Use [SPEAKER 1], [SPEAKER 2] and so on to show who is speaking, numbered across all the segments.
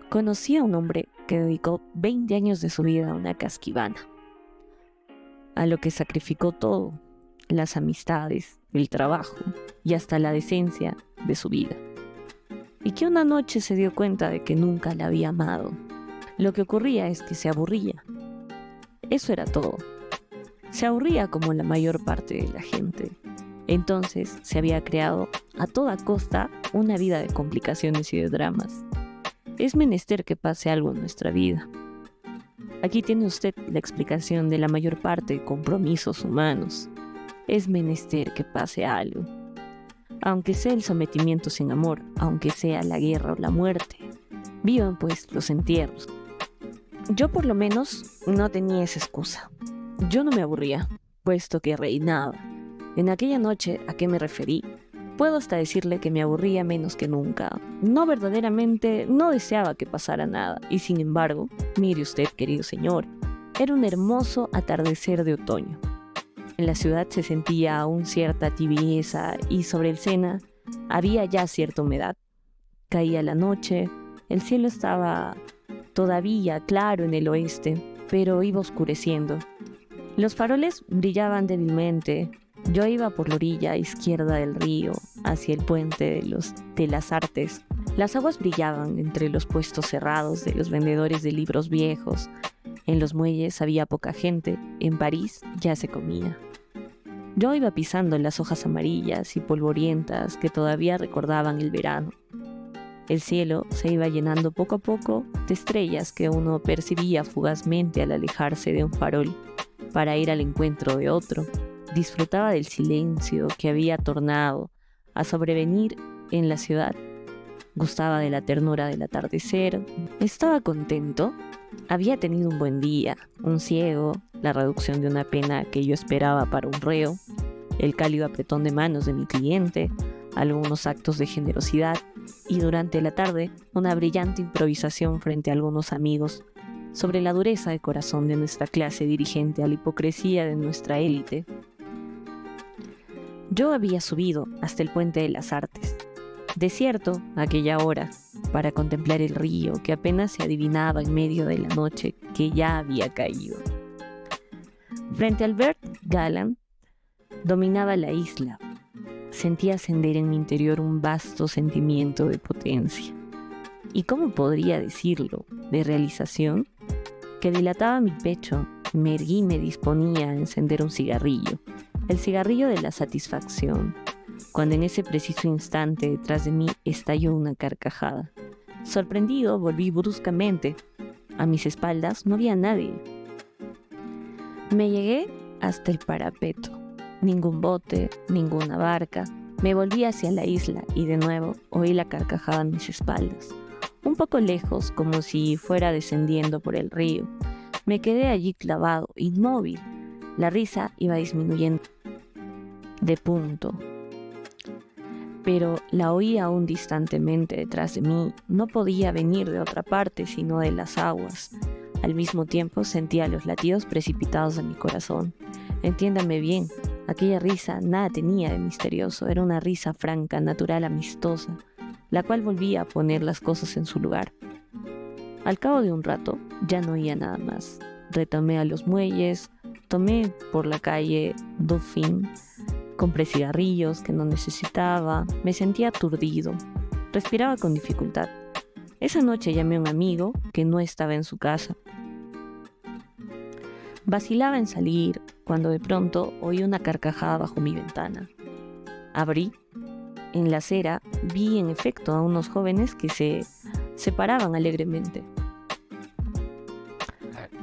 [SPEAKER 1] Conocí a un hombre que dedicó 20 años de su vida a una casquivana, a lo que sacrificó todo, las amistades, el trabajo y hasta la decencia de su vida. Y que una noche se dio cuenta de que nunca la había amado. Lo que ocurría es que se aburría. Eso era todo. Se aburría como la mayor parte de la gente. Entonces se había creado a toda costa una vida de complicaciones y de dramas. Es menester que pase algo en nuestra vida. Aquí tiene usted la explicación de la mayor parte de compromisos humanos. Es menester que pase algo. Aunque sea el sometimiento sin amor, aunque sea la guerra o la muerte, vivan pues los entierros. Yo por lo menos no tenía esa excusa. Yo no me aburría, puesto que reinaba. En aquella noche, ¿a qué me referí? Puedo hasta decirle que me aburría menos que nunca. No verdaderamente, no deseaba que pasara nada. Y sin embargo, mire usted, querido señor, era un hermoso atardecer de otoño. En la ciudad se sentía aún cierta tibieza y sobre el Sena había ya cierta humedad. Caía la noche, el cielo estaba todavía claro en el oeste, pero iba oscureciendo. Los faroles brillaban débilmente. Yo iba por la orilla izquierda del río, hacia el puente de las Artes. Las aguas brillaban entre los puestos cerrados de los vendedores de libros viejos. En los muelles había poca gente. En París ya se comía. Yo iba pisando las hojas amarillas y polvorientas que todavía recordaban el verano. El cielo se iba llenando poco a poco de estrellas que uno percibía fugazmente al alejarse de un farol para ir al encuentro de otro. Disfrutaba del silencio que había tornado a sobrevenir en la ciudad. Gustaba de la ternura del atardecer. Estaba contento. Había tenido un buen día, un ciego, la reducción de una pena que yo esperaba para un reo, el cálido apretón de manos de mi cliente, algunos actos de generosidad y durante la tarde una brillante improvisación frente a algunos amigos sobre la dureza de corazón de nuestra clase dirigente a la hipocresía de nuestra élite. Yo había subido hasta el puente de las Artes, desierto a aquella hora, para contemplar el río que apenas se adivinaba en medio de la noche que ya había caído. Frente al Bert Galant dominaba la isla. Sentía ascender en mi interior un vasto sentimiento de potencia. ¿Y cómo podría decirlo? De realización, que dilataba mi pecho. Me erguí y me disponía a encender un cigarrillo, el cigarrillo de la satisfacción, cuando en ese preciso instante detrás de mí estalló una carcajada. Sorprendido, volví bruscamente. A mis espaldas no había nadie. Me llegué hasta el parapeto. Ningún bote, ninguna barca. Me volví hacia la isla y de nuevo oí la carcajada a mis espaldas. Un poco lejos, como si fuera descendiendo por el río. Me quedé allí clavado, inmóvil. La risa iba disminuyendo de punto, pero la oí aún distantemente detrás de mí. No podía venir de otra parte sino de las aguas. Al mismo tiempo sentía los latidos precipitados de mi corazón. Entiéndame bien, aquella risa nada tenía de misterioso. Era una risa franca, natural, amistosa, la cual volvía a poner las cosas en su lugar. Al cabo de un rato ya no oía nada más. Retomé a los muelles, tomé por la calle Dauphine, compré cigarrillos que no necesitaba, me sentía aturdido, respiraba con dificultad. Esa noche llamé a un amigo que no estaba en su casa. Vacilaba en salir cuando de pronto oí una carcajada bajo mi ventana. Abrí. En la acera vi en efecto a unos jóvenes que se separaban alegremente.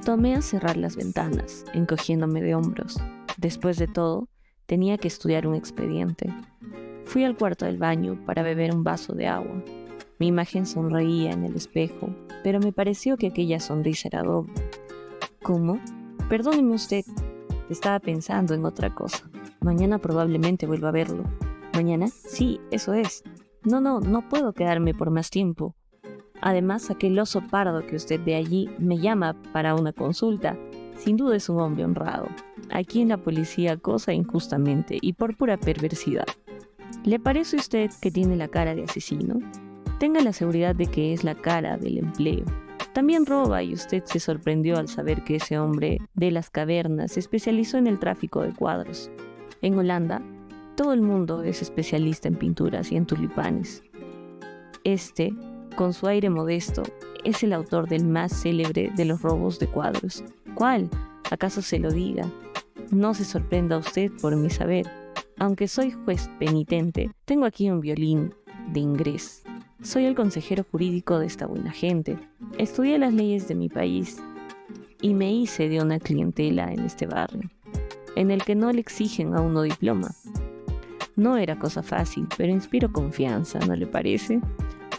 [SPEAKER 1] Tomé a cerrar las ventanas, encogiéndome de hombros. Después de todo, tenía que estudiar un expediente. Fui al cuarto del baño para beber un vaso de agua. Mi imagen sonreía en el espejo, pero me pareció que aquella sonrisa era doble. ¿Cómo? Perdóneme usted, estaba pensando en otra cosa. Mañana probablemente vuelva a verlo. ¿Mañana? Sí, eso es. No puedo quedarme por más tiempo. Además, aquel oso pardo que usted ve allí me llama para una consulta. Sin duda es un hombre honrado. Aquí en la policía acosa injustamente y por pura perversidad. ¿Le parece a usted que tiene la cara de asesino? tenga la seguridad de que es la cara del empleo. También roba y usted se sorprendió al saber que ese hombre de las cavernas se especializó en el tráfico de cuadros. En Holanda, todo el mundo es especialista en pinturas y en tulipanes. Este, con su aire modesto, es el autor del más célebre de los robos de cuadros. ¿Cuál? ¿Acaso se lo diga? No se sorprenda usted por mi saber. Aunque soy juez penitente, tengo aquí un violín de Ingrés. Soy el consejero jurídico de esta buena gente. Estudié las leyes de mi país y me hice de una clientela en este barrio, en el que no le exigen a uno diploma. No era cosa fácil, pero inspiro confianza, ¿no le parece?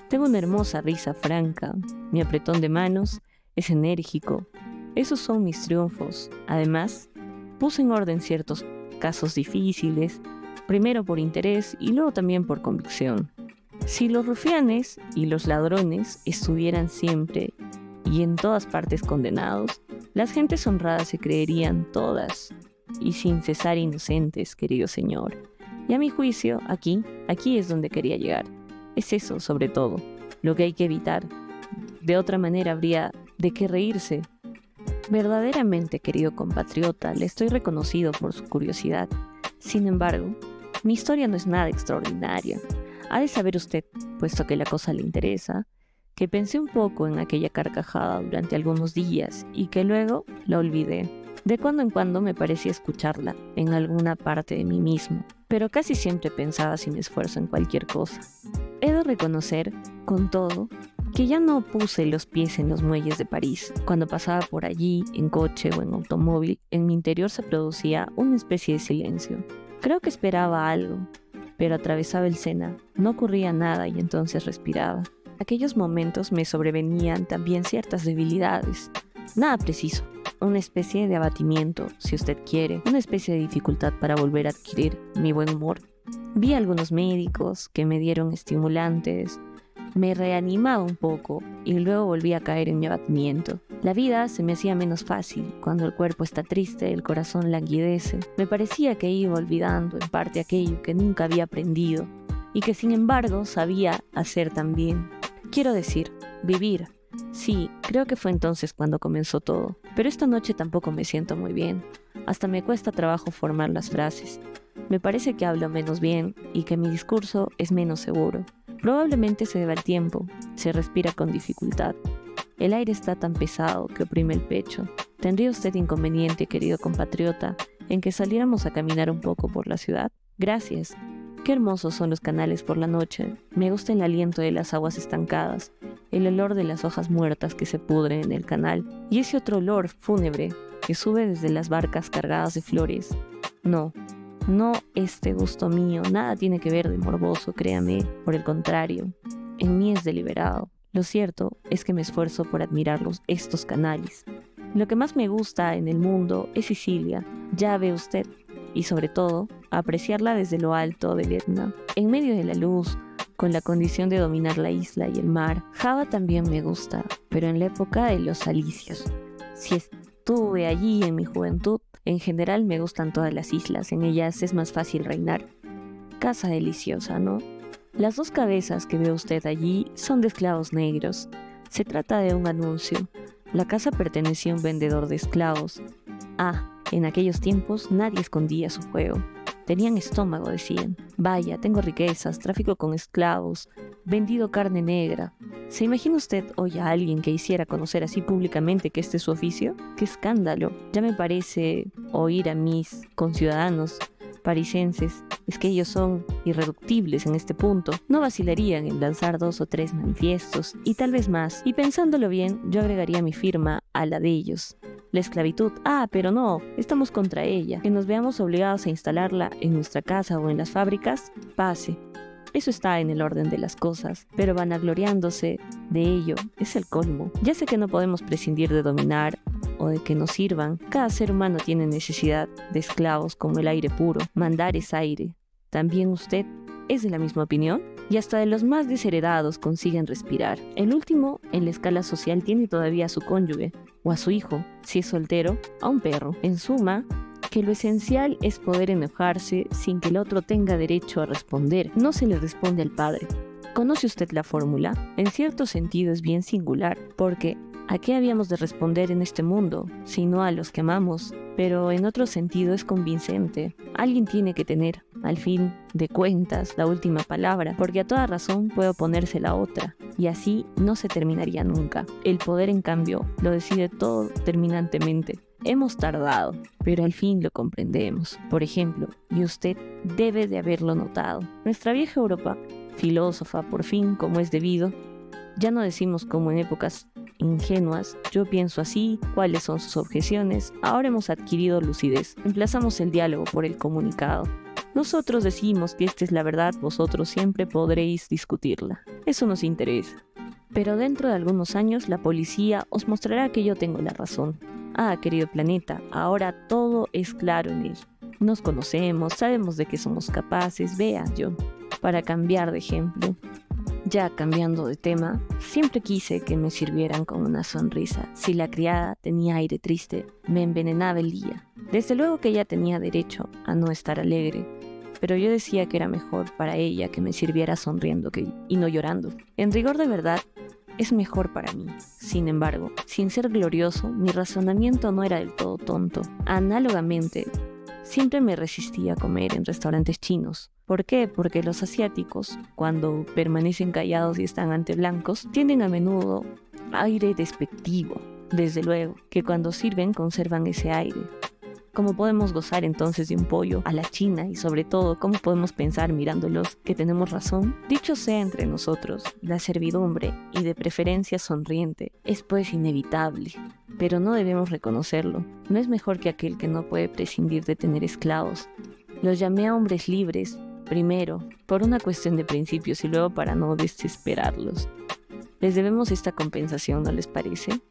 [SPEAKER 1] Tengo una hermosa risa franca, mi apretón de manos es enérgico. Esos son mis triunfos. Además, puse en orden ciertos casos difíciles, primero por interés y luego también por convicción. Si los rufianes y los ladrones estuvieran siempre y en todas partes condenados, las gentes honradas se creerían todas y sin cesar inocentes, querido señor. Y a mi juicio, aquí es donde quería llegar. Es eso, sobre todo, lo que hay que evitar. De otra manera habría de qué reírse. Verdaderamente, querido compatriota, le estoy reconocido por su curiosidad. Sin embargo, mi historia no es nada extraordinaria. Ha de saber usted, puesto que la cosa le interesa, que pensé un poco en aquella carcajada durante algunos días y que luego la olvidé. De cuando en cuando me parecía escucharla en alguna parte de mí mismo, pero casi siempre pensaba sin esfuerzo en cualquier cosa. He de reconocer, con todo, que ya no puse los pies en los muelles de París. Cuando pasaba por allí, en coche o en automóvil, en mi interior se producía una especie de silencio. Creo que esperaba algo, pero atravesaba el Sena, no ocurría nada y entonces respiraba. Aquellos momentos me sobrevenían también ciertas debilidades, nada preciso, una especie de abatimiento, si usted quiere, una especie de dificultad para volver a adquirir mi buen humor. Vi a algunos médicos que me dieron estimulantes, me reanimaba un poco y luego volví a caer en mi abatimiento. La vida se me hacía menos fácil. Cuando el cuerpo está triste, el corazón languidece. Me parecía que iba olvidando en parte aquello que nunca había aprendido y que sin embargo sabía hacer también. Quiero decir, vivir. Sí, creo que fue entonces cuando comenzó todo. Pero esta noche tampoco me siento muy bien. Hasta me cuesta trabajo formar las frases. Me parece que hablo menos bien y que mi discurso es menos seguro. Probablemente se deba al tiempo, se respira con dificultad. El aire está tan pesado que oprime el pecho. ¿Tendría usted inconveniente, querido compatriota, en que saliéramos a caminar un poco por la ciudad? Gracias. Qué hermosos son los canales por la noche. Me gusta el aliento de las aguas estancadas, el olor de las hojas muertas que se pudren en el canal y ese otro olor fúnebre que sube desde las barcas cargadas de flores. No este gusto mío, nada tiene que ver de morboso, créame, por el contrario, en mí es deliberado. Lo cierto es que me esfuerzo por admirarlos, estos canales. Lo que más me gusta en el mundo es Sicilia, ya ve usted, y sobre todo, apreciarla desde lo alto del Etna, en medio de la luz, con la condición de dominar la isla y el mar. Java también me gusta, pero en la época de los alicios. Si estuve allí en mi juventud, en general me gustan todas las islas, en ellas es más fácil reinar. Casa deliciosa, ¿no? Las dos cabezas que ve usted allí son de esclavos negros. Se trata de un anuncio. La casa pertenecía a un vendedor de esclavos. En aquellos tiempos nadie escondía su juego. Tenían estómago, decían. Vaya, tengo riquezas, tráfico con esclavos, vendido carne negra. ¿Se imagina usted hoy a alguien que hiciera conocer así públicamente que este es su oficio? ¡Qué escándalo! Ya me parece oír a mis conciudadanos parisenses, es que ellos son irreductibles en este punto. No vacilarían en lanzar 2 o 3 manifiestos, y tal vez más. Y pensándolo bien, yo agregaría mi firma a la de ellos. La esclavitud, pero no, estamos contra ella. Que nos veamos obligados a instalarla en nuestra casa o en las fábricas, pase. Eso está en el orden de las cosas, pero vanagloriándose de ello es el colmo. Ya sé que no podemos prescindir de dominar o de que nos sirvan. Cada ser humano tiene necesidad de esclavos como el aire puro. Mandar es aire. ¿También usted es de la misma opinión? Y hasta de los más desheredados consiguen respirar. El último en la escala social tiene todavía a su cónyuge o a su hijo, si es soltero, a un perro. En suma, que lo esencial es poder enojarse sin que el otro tenga derecho a responder. No se le responde al padre, ¿Conoce usted la fórmula? En cierto sentido es bien singular, porque ¿a qué habíamos de responder en este mundo, sino a los que amamos? Pero en otro sentido es convincente. Alguien tiene que tener, al fin de cuentas, la última palabra, porque a toda razón puede oponerse la otra, y así no se terminaría nunca. El poder, en cambio, lo decide todo terminantemente. Hemos tardado, pero al fin lo comprendemos. Por ejemplo, y usted debe de haberlo notado, nuestra vieja Europa, filósofa por fin como es debido, ya no decimos como en épocas ingenuas, yo pienso así, cuáles son sus objeciones, ahora hemos adquirido lucidez, emplazamos el diálogo por el comunicado. Nosotros decimos que esta es la verdad, vosotros siempre podréis discutirla. Eso nos interesa. Pero dentro de algunos años la policía os mostrará que yo tengo la razón. Ah, querido planeta, ahora todo es claro en él. Nos conocemos, sabemos de qué somos capaces, vea yo. Para cambiar de ejemplo, ya cambiando de tema, siempre quise que me sirvieran con una sonrisa. Si la criada tenía aire triste, me envenenaba el día. Desde luego que ella tenía derecho a no estar alegre, pero yo decía que era mejor para ella que me sirviera sonriendo y no llorando. En rigor de verdad, es mejor para mí. Sin embargo, sin ser glorioso, mi razonamiento no era del todo tonto. Análogamente, siempre me resistía a comer en restaurantes chinos. ¿Por qué? Porque los asiáticos, cuando permanecen callados y están ante blancos, tienen a menudo aire despectivo. Desde luego que cuando sirven conservan ese aire. ¿Cómo podemos gozar entonces de un pollo a la china? Y sobre todo, ¿cómo podemos pensar mirándolos que tenemos razón? Dicho sea entre nosotros, la servidumbre, y de preferencia sonriente, es pues inevitable. Pero no debemos reconocerlo. No es mejor que aquel que no puede prescindir de tener esclavos. Los llamé a hombres libres, primero, por una cuestión de principios y luego para no desesperarlos. Les debemos esta compensación, ¿no les parece?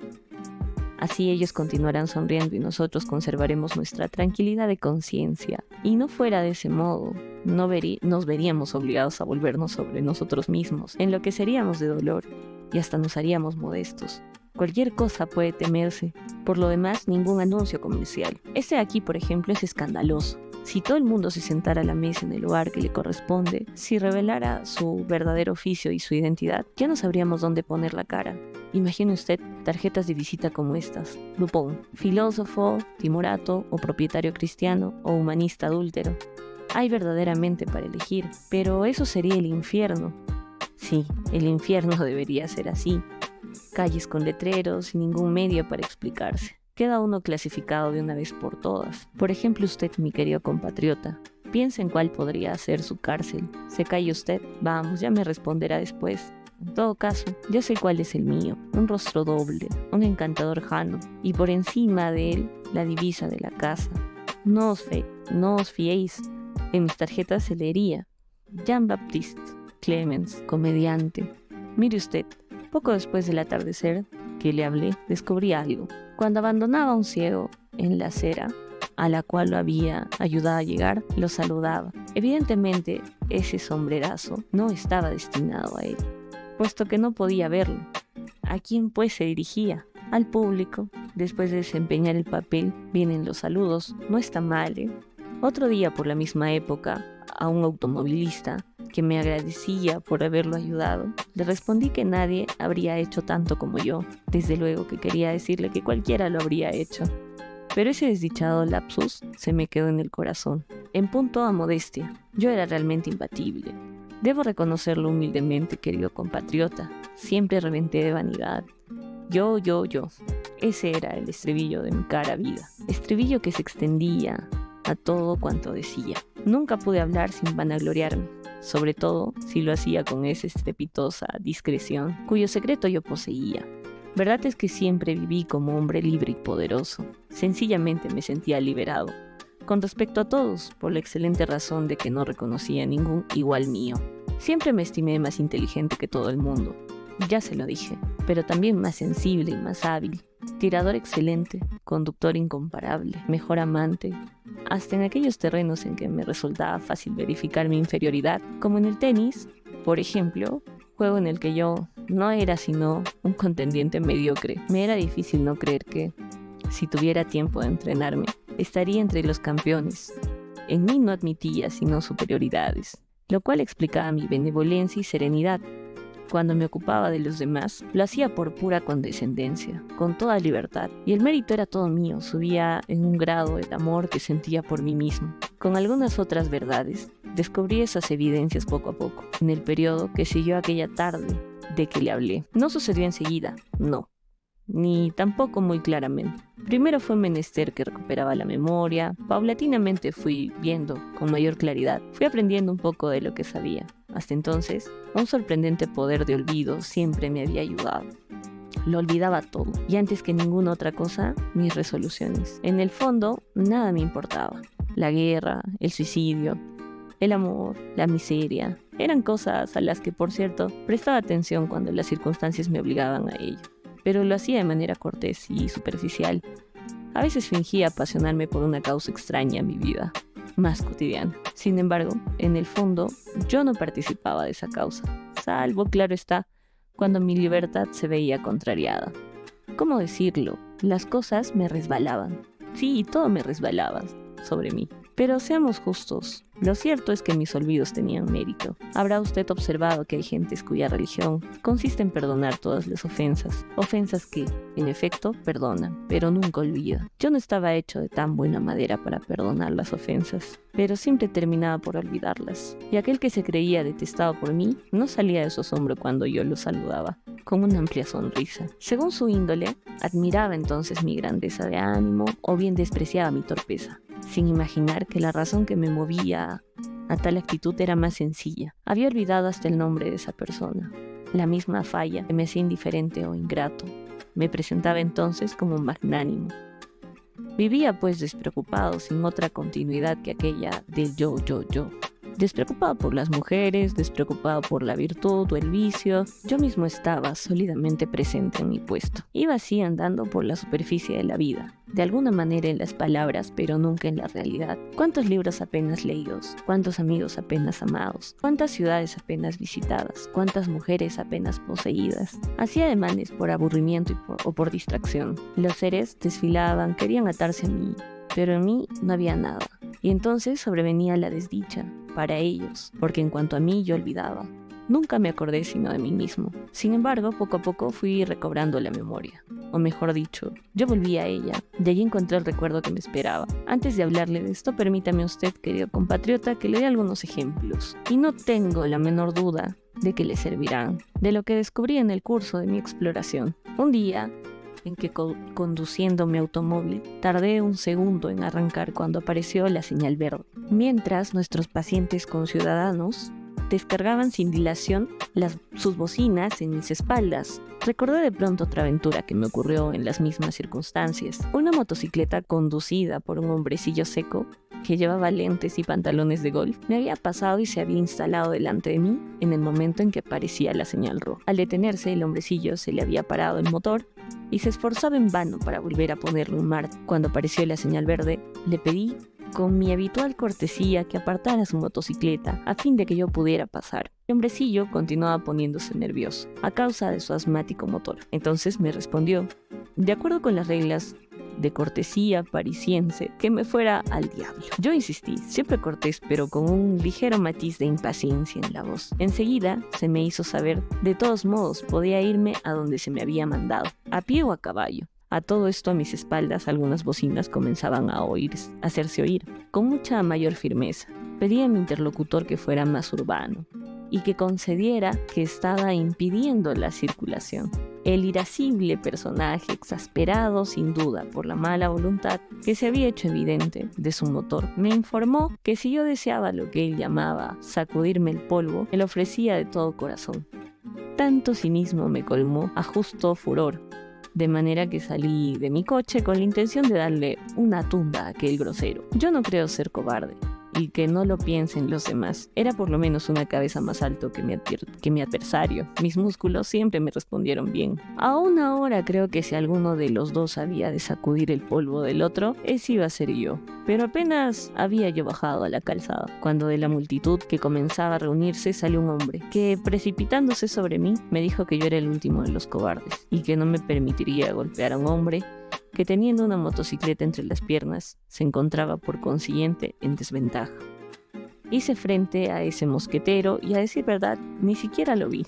[SPEAKER 1] Así ellos continuarán sonriendo y nosotros conservaremos nuestra tranquilidad de conciencia. Y no fuera de ese modo, nos veríamos obligados a volvernos sobre nosotros mismos, enloqueceríamos de dolor y hasta nos haríamos modestos. Cualquier cosa puede temerse, por lo demás ningún anuncio comercial. Este de aquí, por ejemplo, es escandaloso. Si todo el mundo se sentara a la mesa en el lugar que le corresponde, si revelara su verdadero oficio y su identidad, ya no sabríamos dónde poner la cara. Imagine usted tarjetas de visita como estas: Dupont, filósofo, timorato o propietario cristiano o humanista adúltero. Hay verdaderamente para elegir, pero eso sería el infierno. Sí, el infierno debería ser así. Calles con letreros y ningún medio para explicarse. Queda uno clasificado de una vez por todas. Por ejemplo, usted, mi querido compatriota, piensa en cuál podría ser su cárcel. ¿Se calle usted? Vamos, ya me responderá después. En todo caso, yo sé cuál es el mío: un rostro doble, un encantador jano, y por encima de él, la divisa de la casa. No os fiéis. En mis tarjetas se leería: Jean-Baptiste Clemens, comediante. Mire usted, poco después del atardecer que le hablé, descubrí algo. Cuando abandonaba a un ciego en la acera, a la cual lo había ayudado a llegar, lo saludaba. Evidentemente, ese sombrerazo no estaba destinado a él, puesto que no podía verlo. ¿A quién pues se dirigía? Al público. Después de desempeñar el papel, vienen los saludos. No está mal, ¿eh? Otro día, por la misma época, a un automovilista que me agradecía por haberlo ayudado, le respondí que nadie habría hecho tanto como yo. Desde luego que quería decirle que cualquiera lo habría hecho, pero ese desdichado lapsus se me quedó en el corazón. En punto a modestia, yo era realmente imbatible. Debo reconocerlo humildemente, querido compatriota. Siempre reventé de vanidad. Yo. Ese era el estribillo de mi cara vida. Estribillo que se extendía a todo cuanto decía. Nunca pude hablar sin vanagloriarme, sobre todo si lo hacía con esa estrepitosa discreción cuyo secreto yo poseía. Verdad es que siempre viví como hombre libre y poderoso. Sencillamente me sentía liberado con respecto a todos, por la excelente razón de que no reconocía ningún igual mío. Siempre me estimé más inteligente que todo el mundo, ya se lo dije, pero también más sensible y más hábil, tirador excelente, conductor incomparable, mejor amante, hasta en aquellos terrenos en que me resultaba fácil verificar mi inferioridad, como en el tenis, por ejemplo, juego en el que yo no era sino un contendiente mediocre. Me era difícil no creer que, si tuviera tiempo de entrenarme, estaría entre los campeones. En mí no admitía sino superioridades. lo cual explicaba mi benevolencia y serenidad. Cuando me ocupaba de los demás, lo hacía por pura condescendencia, con toda libertad, y el mérito era todo mío. Subía en un grado el amor que sentía por mí mismo. Con algunas otras verdades, descubrí esas evidencias poco a poco, en el periodo que siguió aquella tarde de que le hablé. No sucedió enseguida, no, ni tampoco muy claramente. Primero fue menester que recuperaba la memoria, paulatinamente fui viendo con mayor claridad, fui aprendiendo un poco de lo que sabía. Hasta entonces, un sorprendente poder de olvido siempre me había ayudado. Lo olvidaba todo, y antes que ninguna otra cosa, mis resoluciones. En el fondo, nada me importaba. La guerra, el suicidio, el amor, la miseria, eran cosas a las que, por cierto, prestaba atención cuando las circunstancias me obligaban a ello. Pero lo hacía de manera cortés y superficial. A veces fingía apasionarme por una causa extraña a mi vida, más cotidiana. Sin embargo, en el fondo, yo no participaba de esa causa, salvo, claro está, cuando mi libertad se veía contrariada. ¿Cómo decirlo? Las cosas me resbalaban. Sí, todo me resbalaba sobre mí. Pero seamos justos, lo cierto es que mis olvidos tenían mérito. Habrá usted observado que hay gentes cuya religión consiste en perdonar todas las ofensas que, en efecto, perdonan, pero nunca olvidan. Yo no estaba hecho de tan buena madera para perdonar las ofensas, pero siempre terminaba por olvidarlas. Y aquel que se creía detestado por mí no salía de su asombro cuando yo lo saludaba, con una amplia sonrisa. Según su índole, admiraba entonces mi grandeza de ánimo o bien despreciaba mi torpeza, sin imaginar que la razón que me movía a tal actitud era más sencilla. Había olvidado hasta el nombre de esa persona. La misma falla que me hacía indiferente o ingrato me presentaba entonces como magnánimo. Vivía pues despreocupado, sin otra continuidad que aquella del yo. Despreocupado por las mujeres, despreocupado por la virtud o el vicio, yo mismo estaba sólidamente presente en mi puesto. Iba así andando por la superficie de la vida, de alguna manera en las palabras, pero nunca en la realidad. ¿Cuántos libros apenas leídos? ¿Cuántos amigos apenas amados? ¿Cuántas ciudades apenas visitadas? ¿Cuántas mujeres apenas poseídas? Hacía ademanes por aburrimiento o por distracción. Los seres desfilaban, querían atarse a mí, pero en mí no había nada. Y entonces sobrevenía la desdicha para ellos, porque en cuanto a mí yo olvidaba. Nunca me acordé sino de mí mismo. Sin embargo, poco a poco fui recobrando la memoria. O mejor dicho, yo volví a ella. De allí encontré el recuerdo que me esperaba. Antes de hablarle de esto, permítame usted, querido compatriota, que le dé algunos ejemplos. Y no tengo la menor duda de que le servirán. De lo que descubrí en el curso de mi exploración. Un día en que conduciendo mi automóvil tardé un segundo en arrancar cuando apareció la señal verde, mientras nuestros pacientes conciudadanos descargaban sin dilación sus bocinas en mis espaldas. Recordé de pronto otra aventura que me ocurrió en las mismas circunstancias. Una motocicleta conducida por un hombrecillo seco que llevaba lentes y pantalones de golf me había pasado y se había instalado delante de mí en el momento en que aparecía la señal roja. Al detenerse, el hombrecillo se le había parado el motor y se esforzaba en vano para volver a ponerlo en marcha. Cuando apareció la señal verde, le pedí con mi habitual cortesía que apartara su motocicleta a fin de que yo pudiera pasar. El hombrecillo continuaba poniéndose nervioso a causa de su asmático motor. Entonces me respondió, de acuerdo con las reglas de cortesía parisiense, que me fuera al diablo. Yo insistí, siempre cortés, pero con un ligero matiz de impaciencia en la voz. Enseguida se me hizo saber, de todos modos, podía irme a donde se me había mandado, a pie o a caballo. A todo esto, a mis espaldas, algunas bocinas comenzaban a hacerse oír, con mucha mayor firmeza. Pedí a mi interlocutor que fuera más urbano y que concediera que estaba impidiendo la circulación. El irascible personaje, exasperado sin duda por la mala voluntad que se había hecho evidente de su motor, me informó que si yo deseaba lo que él llamaba sacudirme el polvo, me lo ofrecía de todo corazón. Tanto cinismo me colmó a justo furor, de manera que salí de mi coche con la intención de darle una tunda a aquel grosero. Yo no creo ser cobarde, y que no lo piensen los demás. Era por lo menos una cabeza más alto que mi adversario. Mis músculos siempre me respondieron bien. Aún ahora creo que si alguno de los dos había de sacudir el polvo del otro, ese iba a ser yo. Pero apenas había yo bajado a la calzada, cuando de la multitud que comenzaba a reunirse salió un hombre, que precipitándose sobre mí, me dijo que yo era el último de los cobardes, y que no me permitiría golpear a un hombre que teniendo una motocicleta entre las piernas, se encontraba por consiguiente en desventaja. Hice frente a ese mosquetero y, a decir verdad, ni siquiera lo vi.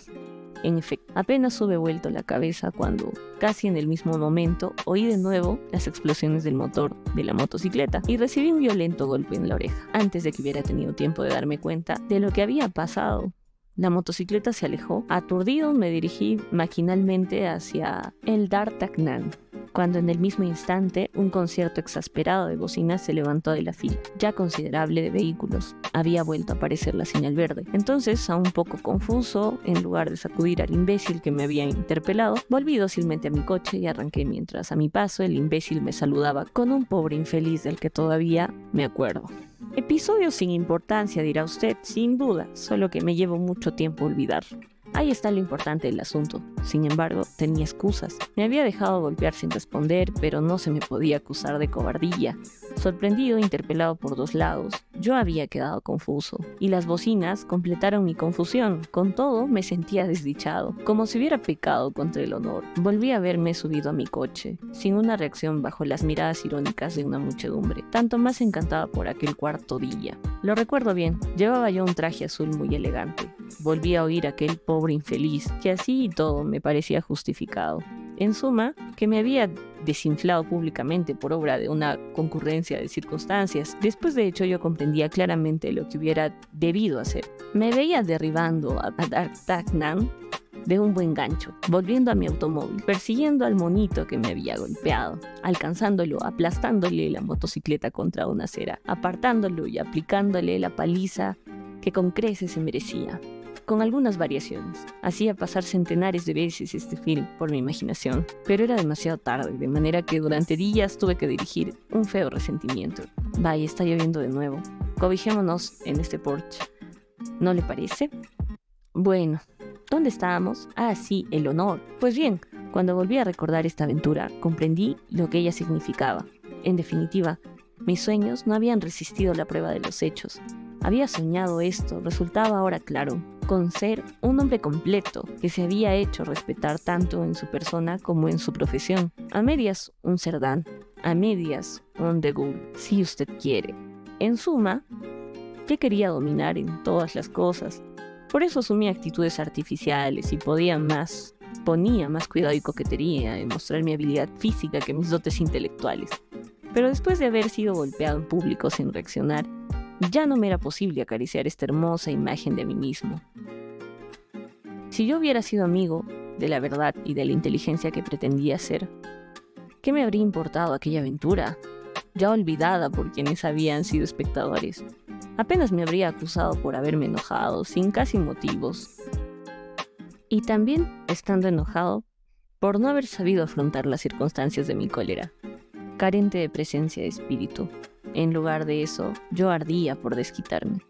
[SPEAKER 1] En efecto, apenas hube vuelto la cabeza cuando, casi en el mismo momento, oí de nuevo las explosiones del motor de la motocicleta y recibí un violento golpe en la oreja. Antes de que hubiera tenido tiempo de darme cuenta de lo que había pasado, la motocicleta se alejó. Aturdido, me dirigí maquinalmente hacia el D'Artagnan, cuando en el mismo instante un concierto exasperado de bocinas se levantó de la fila, ya considerable, de vehículos. Había vuelto a aparecer la señal verde. Entonces, aún un poco confuso, en lugar de sacudir al imbécil que me había interpelado, volví dócilmente a mi coche y arranqué, mientras a mi paso el imbécil me saludaba con un pobre infeliz del que todavía me acuerdo. Episodio sin importancia, dirá usted, sin duda, solo que me llevo mucho tiempo a olvidar. Ahí está lo importante del asunto. Sin embargo, tenía excusas. Me había dejado golpear sin responder, pero no se me podía acusar de cobardía. Sorprendido, interpelado por dos lados, yo había quedado confuso, y las bocinas completaron mi confusión. Con todo, me sentía desdichado, como si hubiera pecado contra el honor. Volví a verme subido a mi coche, sin una reacción bajo las miradas irónicas de una muchedumbre, tanto más encantada por aquel cuarto día. Lo recuerdo bien, llevaba yo un traje azul muy elegante. Volví a oír aquel pobre infeliz, que así y todo me parecía justificado. En suma, que me había desinflado públicamente por obra de una concurrencia de circunstancias. Después, de hecho, yo comprendía claramente lo que hubiera debido hacer. Me veía derribando a D'Artagnan de un buen gancho, volviendo a mi automóvil, persiguiendo al monito que me había golpeado, alcanzándolo, aplastándole la motocicleta contra una acera, apartándolo y aplicándole la paliza que con creces se merecía. Con algunas variaciones. Hacía pasar centenares de veces este film por mi imaginación, pero era demasiado tarde, de manera que durante días tuve que dirigir un feo resentimiento. Vaya, está lloviendo de nuevo. Cobijémonos en este porche. ¿No le parece? Bueno, ¿dónde estábamos? Ah, sí, el honor. Pues bien, cuando volví a recordar esta aventura, comprendí lo que ella significaba. En definitiva, mis sueños no habían resistido la prueba de los hechos. Había soñado esto, resultaba ahora claro, con ser un hombre completo, que se había hecho respetar tanto en su persona como en su profesión. A medias, un Cerdán, a medias, un de Gaulle, si usted quiere. En suma, que quería dominar en todas las cosas. Por eso asumía actitudes artificiales y ponía más cuidado y coquetería en mostrar mi habilidad física que mis dotes intelectuales. Pero después de haber sido golpeado en público sin reaccionar, ya no me era posible acariciar esta hermosa imagen de mí mismo. Si yo hubiera sido amigo de la verdad y de la inteligencia que pretendía ser, ¿qué me habría importado aquella aventura, ya olvidada por quienes habían sido espectadores? Apenas me habría acusado por haberme enojado, sin casi motivos. Y también, estando enojado, por no haber sabido afrontar las circunstancias de mi cólera, carente de presencia de espíritu. En lugar de eso, yo ardía por desquitarme,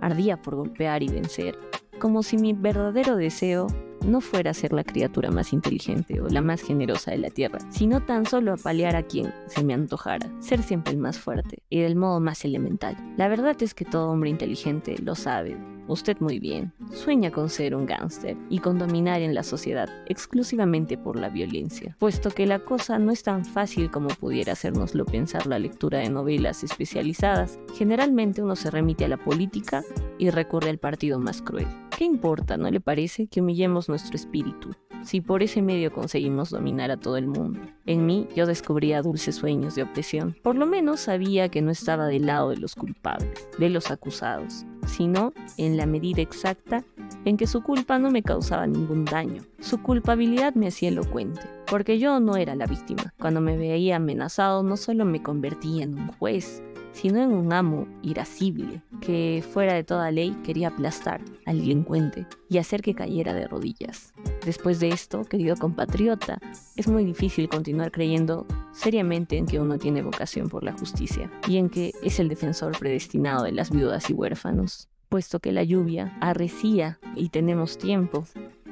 [SPEAKER 1] ardía por golpear y vencer, como si mi verdadero deseo no fuera ser la criatura más inteligente o la más generosa de la tierra, sino tan solo apalear a quien se me antojara, ser siempre el más fuerte y del modo más elemental. La verdad es que todo hombre inteligente lo sabe, usted muy bien, sueña con ser un gángster y con dominar en la sociedad exclusivamente por la violencia, puesto que la cosa no es tan fácil como pudiera hacérnoslo pensar la lectura de novelas especializadas. Generalmente uno se remite a la política y recurre al partido más cruel. ¿Qué importa, no le parece, que humillemos nuestro espíritu, si por ese medio conseguimos dominar a todo el mundo? En mí yo descubría dulces sueños de opresión. Por lo menos sabía que no estaba del lado de los culpables, de los acusados, sino en la medida exacta en que su culpa no me causaba ningún daño. Su culpabilidad me hacía elocuente, porque yo no era la víctima. Cuando me veía amenazado, no solo me convertía en un juez, sino en un amo irascible, que fuera de toda ley quería aplastar al delincuente y hacer que cayera de rodillas. Después de esto, querido compatriota, es muy difícil continuar creyendo seriamente en que uno tiene vocación por la justicia y en que es el defensor predestinado de las viudas y huérfanos. Puesto que la lluvia arrecía y tenemos tiempo,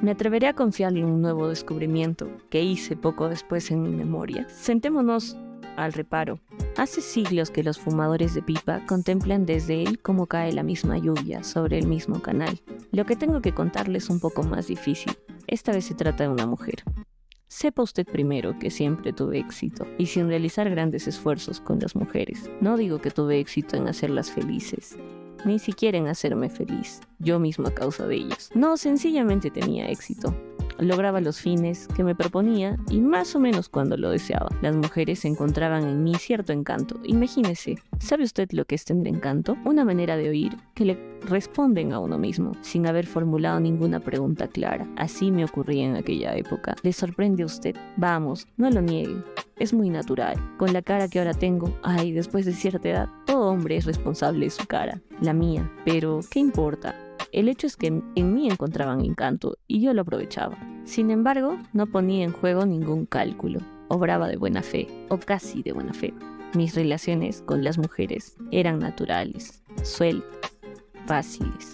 [SPEAKER 1] me atreveré a confiarle un nuevo descubrimiento que hice poco después en mi memoria. Sentémonos al reparo. Hace siglos que los fumadores de pipa contemplan desde él cómo cae la misma lluvia sobre el mismo canal. Lo que tengo que contarles es un poco más difícil. Esta vez se trata de una mujer. Sepa usted primero que siempre tuve éxito, y sin realizar grandes esfuerzos con las mujeres. No digo que tuve éxito en hacerlas felices, ni siquiera en hacerme feliz, yo mismo a causa de ellos. No, sencillamente tenía éxito. Lograba los fines que me proponía y más o menos cuando lo deseaba. Las mujeres encontraban en mí cierto encanto. Imagínese, ¿sabe usted lo que es tener encanto? Una manera de oír que le responden a uno mismo, sin haber formulado ninguna pregunta clara. Así me ocurría en aquella época. ¿Le sorprende a usted? Vamos, no lo niegue. Es muy natural. Con la cara que ahora tengo, después de cierta edad, todo hombre es responsable de su cara, la mía. Pero, ¿qué importa? El hecho es que en mí encontraban encanto y yo lo aprovechaba. Sin embargo, no ponía en juego ningún cálculo. Obraba de buena fe, o casi de buena fe. Mis relaciones con las mujeres eran naturales, sueltas, fáciles.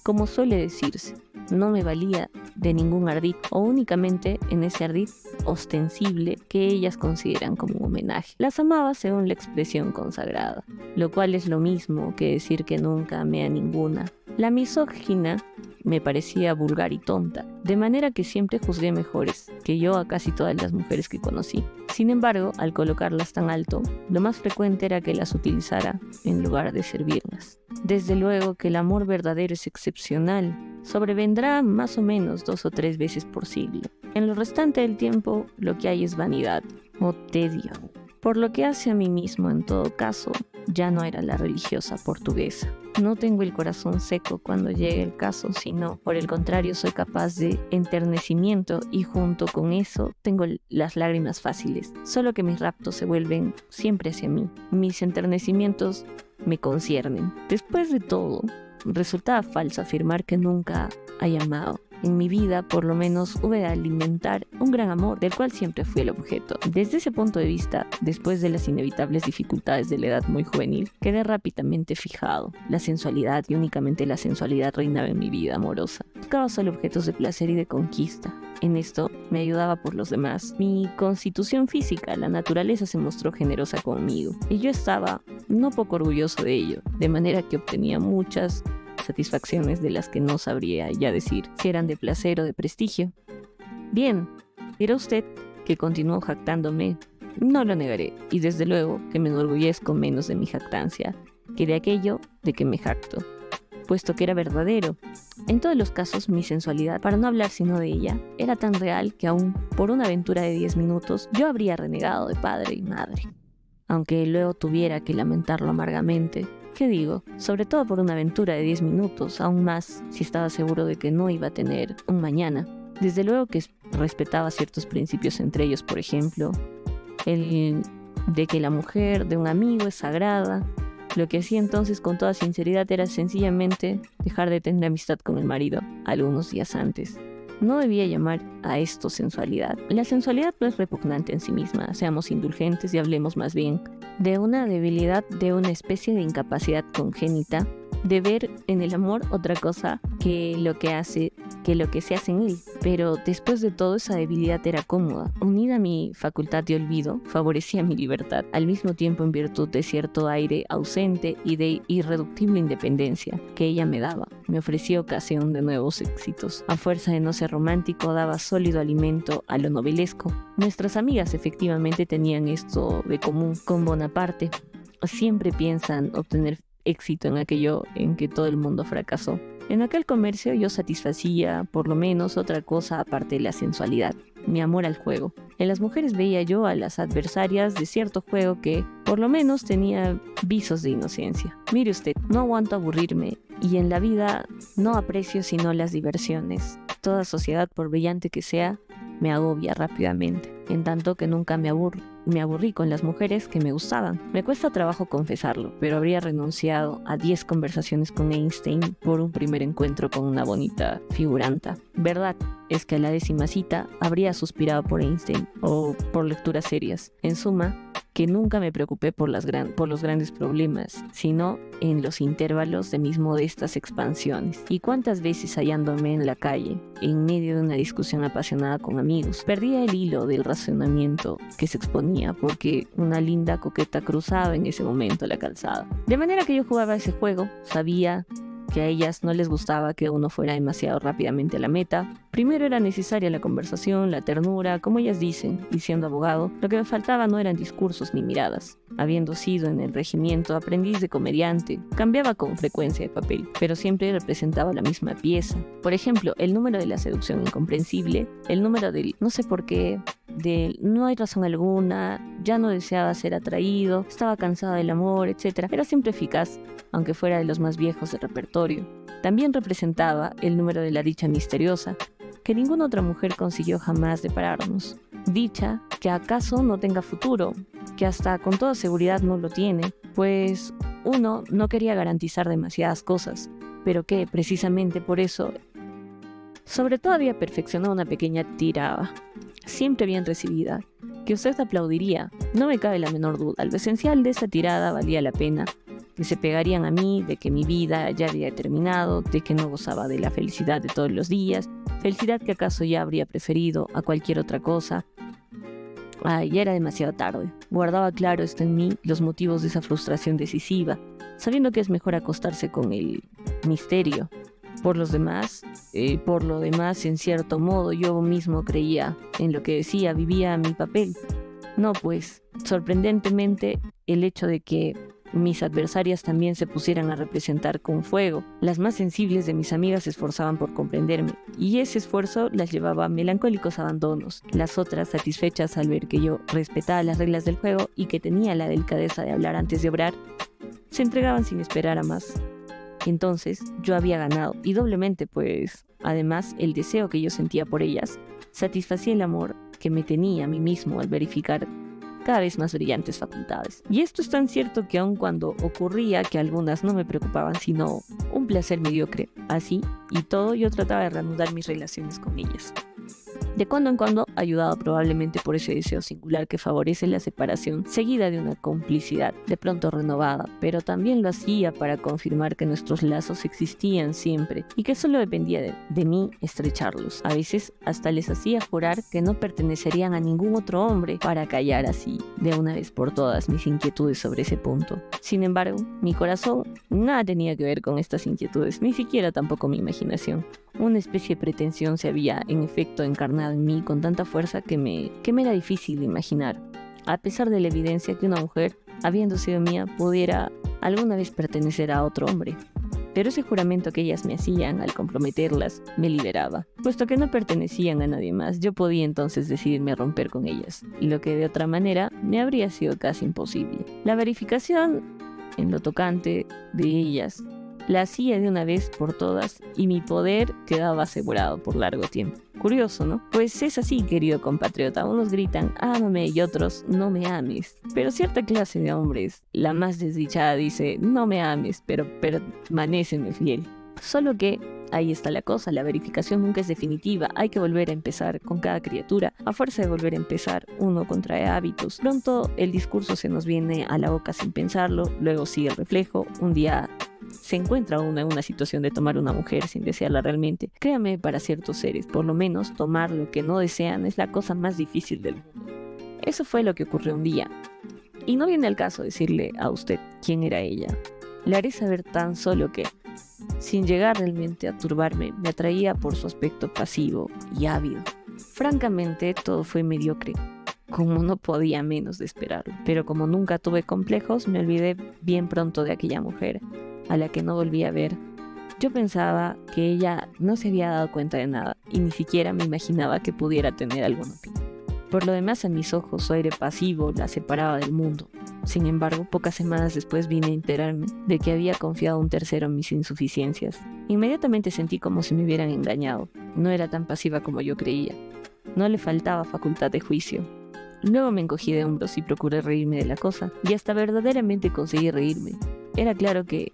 [SPEAKER 1] Como suele decirse, no me valía de ningún ardid o únicamente en ese ardid ostensible que ellas consideran como un homenaje. Las amaba según la expresión consagrada, lo cual es lo mismo que decir que nunca amé a ninguna. La misógina me parecía vulgar y tonta, de manera que siempre juzgué mejores que yo a casi todas las mujeres que conocí. Sin embargo, al colocarlas tan alto, lo más frecuente era que las utilizara en lugar de servirlas. Desde luego que el amor verdadero es excepcional, sobrevendrá más o menos 2 o 3 veces por siglo. En lo restante del tiempo, lo que hay es vanidad o tedio. Por lo que hace a mí mismo, en todo caso, ya no era la religiosa portuguesa. No tengo el corazón seco cuando llegue el caso, sino, por el contrario, soy capaz de enternecimiento y junto con eso tengo las lágrimas fáciles. Solo que mis raptos se vuelven siempre hacia mí. Mis enternecimientos me conciernen. Después de todo, resultaba falso afirmar que nunca hay amado. En mi vida, por lo menos, hube de alimentar un gran amor, del cual siempre fui el objeto. Desde ese punto de vista, después de las inevitables dificultades de la edad muy juvenil, quedé rápidamente fijado. La sensualidad y únicamente la sensualidad reinaba en mi vida amorosa. Buscaba solo objetos de placer y de conquista. En esto me ayudaba por los demás. Mi constitución física, la naturaleza se mostró generosa conmigo, y yo estaba no poco orgulloso de ello, de manera que obtenía muchas satisfacciones de las que no sabría ya decir si eran de placer o de prestigio. Bien, dirá usted que continúo jactándome. No lo negaré, y desde luego que me enorgullezco menos de mi jactancia que de aquello de que me jacto, puesto que era verdadero. En todos los casos, mi sensualidad, para no hablar sino de ella, era tan real que aún por una aventura de 10 minutos yo habría renegado de padre y madre, aunque luego tuviera que lamentarlo amargamente. ¿Qué digo? Sobre todo por una aventura de 10 minutos, aún más si estaba seguro de que no iba a tener un mañana. Desde luego que respetaba ciertos principios, entre ellos, por ejemplo, el de que la mujer de un amigo es sagrada. Lo que hacía entonces con toda sinceridad era sencillamente dejar de tener amistad con el marido algunos días antes. No debía llamar a esto sensualidad. La sensualidad no es repugnante en sí misma, seamos indulgentes y hablemos más bien de una debilidad, de una especie de incapacidad congénita de ver en el amor otra cosa que lo que se hace en él. Pero después de todo, esa debilidad era cómoda. Unida a mi facultad de olvido, favorecía mi libertad, al mismo tiempo en virtud de cierto aire ausente y de irreductible independencia que ella me daba. Me ofrecía ocasión de nuevos éxitos. A fuerza de no ser romántico, daba sólido alimento a lo novelesco. Nuestras amigas efectivamente tenían esto de común con Bonaparte. Siempre piensan obtener éxito en aquello en que todo el mundo fracasó. En aquel comercio yo satisfacía por lo menos otra cosa aparte de la sensualidad, mi amor al juego. En las mujeres veía yo a las adversarias de cierto juego que por lo menos tenía visos de inocencia. Mire usted, no aguanto aburrirme y en la vida no aprecio sino las diversiones. Toda sociedad, por brillante que sea, me agobia rápidamente, en tanto que nunca me aburrí con las mujeres que me gustaban. Me cuesta trabajo confesarlo, pero habría renunciado a 10 conversaciones con Einstein por un primer encuentro con una bonita figuranta. Verdad es que a la 10ª cita habría suspirado por Einstein o por lecturas serias. En suma, que nunca me preocupé por los grandes problemas, sino en los intervalos de mis modestas expansiones. Y cuántas veces hallándome en la calle, en medio de una discusión apasionada con amigos, perdía el hilo del razonamiento que se exponía porque una linda coqueta cruzaba en ese momento la calzada. De manera que yo jugaba ese juego, sabía que a ellas no les gustaba que uno fuera demasiado rápidamente a la meta. Primero era necesaria la conversación, la ternura, como ellas dicen, y siendo abogado, lo que me faltaba no eran discursos ni miradas. Habiendo sido en el regimiento aprendiz de comediante, cambiaba con frecuencia de papel, pero siempre representaba la misma pieza. Por ejemplo, el número de la seducción incomprensible, el número del no sé por qué, del no hay razón alguna, ya no deseaba ser atraído, estaba cansado del amor, etc. Era siempre eficaz, aunque fuera de los más viejos del repertorio. También representaba el número de la dicha misteriosa, que ninguna otra mujer consiguió jamás depararnos. Dicha que acaso no tenga futuro, que hasta con toda seguridad no lo tiene, pues uno no quería garantizar demasiadas cosas, pero que precisamente por eso, sobre todo había perfeccionado una pequeña tirada, siempre bien recibida, que usted aplaudiría, no me cabe la menor duda. Lo esencial de esa tirada valía la pena, que se pegarían a mí, de que mi vida ya había terminado, de que no gozaba de la felicidad de todos los días, felicidad que acaso ya habría preferido a cualquier otra cosa. Ya era demasiado tarde. Guardaba claro esto en mí los motivos de esa frustración decisiva, sabiendo que es mejor acostarse con el misterio. Por lo demás, en cierto modo, yo mismo creía en lo que decía, vivía mi papel. No, pues, sorprendentemente, el hecho de que mis adversarias también se pusieran a representar con fuego. Las más sensibles de mis amigas se esforzaban por comprenderme, y ese esfuerzo las llevaba a melancólicos abandonos. Las otras, satisfechas al ver que yo respetaba las reglas del juego y que tenía la delicadeza de hablar antes de obrar, se entregaban sin esperar a más. Entonces yo había ganado, y doblemente, pues, además, el deseo que yo sentía por ellas satisfacía el amor que me tenía a mí mismo al verificar cada vez más brillantes facultades. Y esto es tan cierto que aun cuando ocurría que algunas no me preocupaban sino un placer mediocre, así y todo yo trataba de reanudar mis relaciones con ellas. De cuando en cuando, ayudado probablemente por ese deseo singular que favorece la separación, seguida de una complicidad de pronto renovada, pero también lo hacía para confirmar que nuestros lazos existían siempre y que solo dependía de mí estrecharlos. A veces hasta les hacía jurar que no pertenecerían a ningún otro hombre para callar así de una vez por todas mis inquietudes sobre ese punto. Sin embargo, mi corazón nada tenía que ver con estas inquietudes, ni siquiera tampoco mi imaginación. Una especie de pretensión se había, en efecto, encarnado en mí con tanta fuerza que me era difícil de imaginar, a pesar de la evidencia que una mujer, habiendo sido mía, pudiera alguna vez pertenecer a otro hombre. Pero ese juramento que ellas me hacían al comprometerlas me liberaba. Puesto que no pertenecían a nadie más, yo podía entonces decidirme a romper con ellas, y lo que de otra manera me habría sido casi imposible. La verificación en lo tocante de ellas la hacía de una vez por todas y mi poder quedaba asegurado por largo tiempo. Curioso, ¿no? Pues es así, querido compatriota. Unos gritan, ámame, y otros, no me ames. Pero cierta clase de hombres, la más desdichada, dice, no me ames, pero permanéceme fiel. Solo que ahí está la cosa, la verificación nunca es definitiva, hay que volver a empezar con cada criatura. A fuerza de volver a empezar, uno contrae hábitos. Pronto el discurso se nos viene a la boca sin pensarlo, luego sigue el reflejo, un día se encuentra uno en una situación de tomar una mujer sin desearla realmente. Créame, para ciertos seres, por lo menos tomar lo que no desean es la cosa más difícil del mundo. Eso fue lo que ocurrió un día. Y no viene al caso decirle a usted quién era ella. Le haré saber tan solo que, sin llegar realmente a turbarme, me atraía por su aspecto pasivo y ávido. Francamente, todo fue mediocre, como no podía menos de esperarlo. Pero como nunca tuve complejos, me olvidé bien pronto de aquella mujer, a la que no volví a ver. Yo pensaba que ella no se había dado cuenta de nada, y ni siquiera me imaginaba que pudiera tener alguna opinión. Por lo demás, a mis ojos, su aire pasivo la separaba del mundo. Sin embargo, pocas semanas después vine a enterarme de que había confiado a un tercero en mis insuficiencias. Inmediatamente sentí como si me hubieran engañado. No era tan pasiva como yo creía. No le faltaba facultad de juicio. Luego me encogí de hombros y procuré reírme de la cosa, y hasta verdaderamente conseguí reírme. Era claro que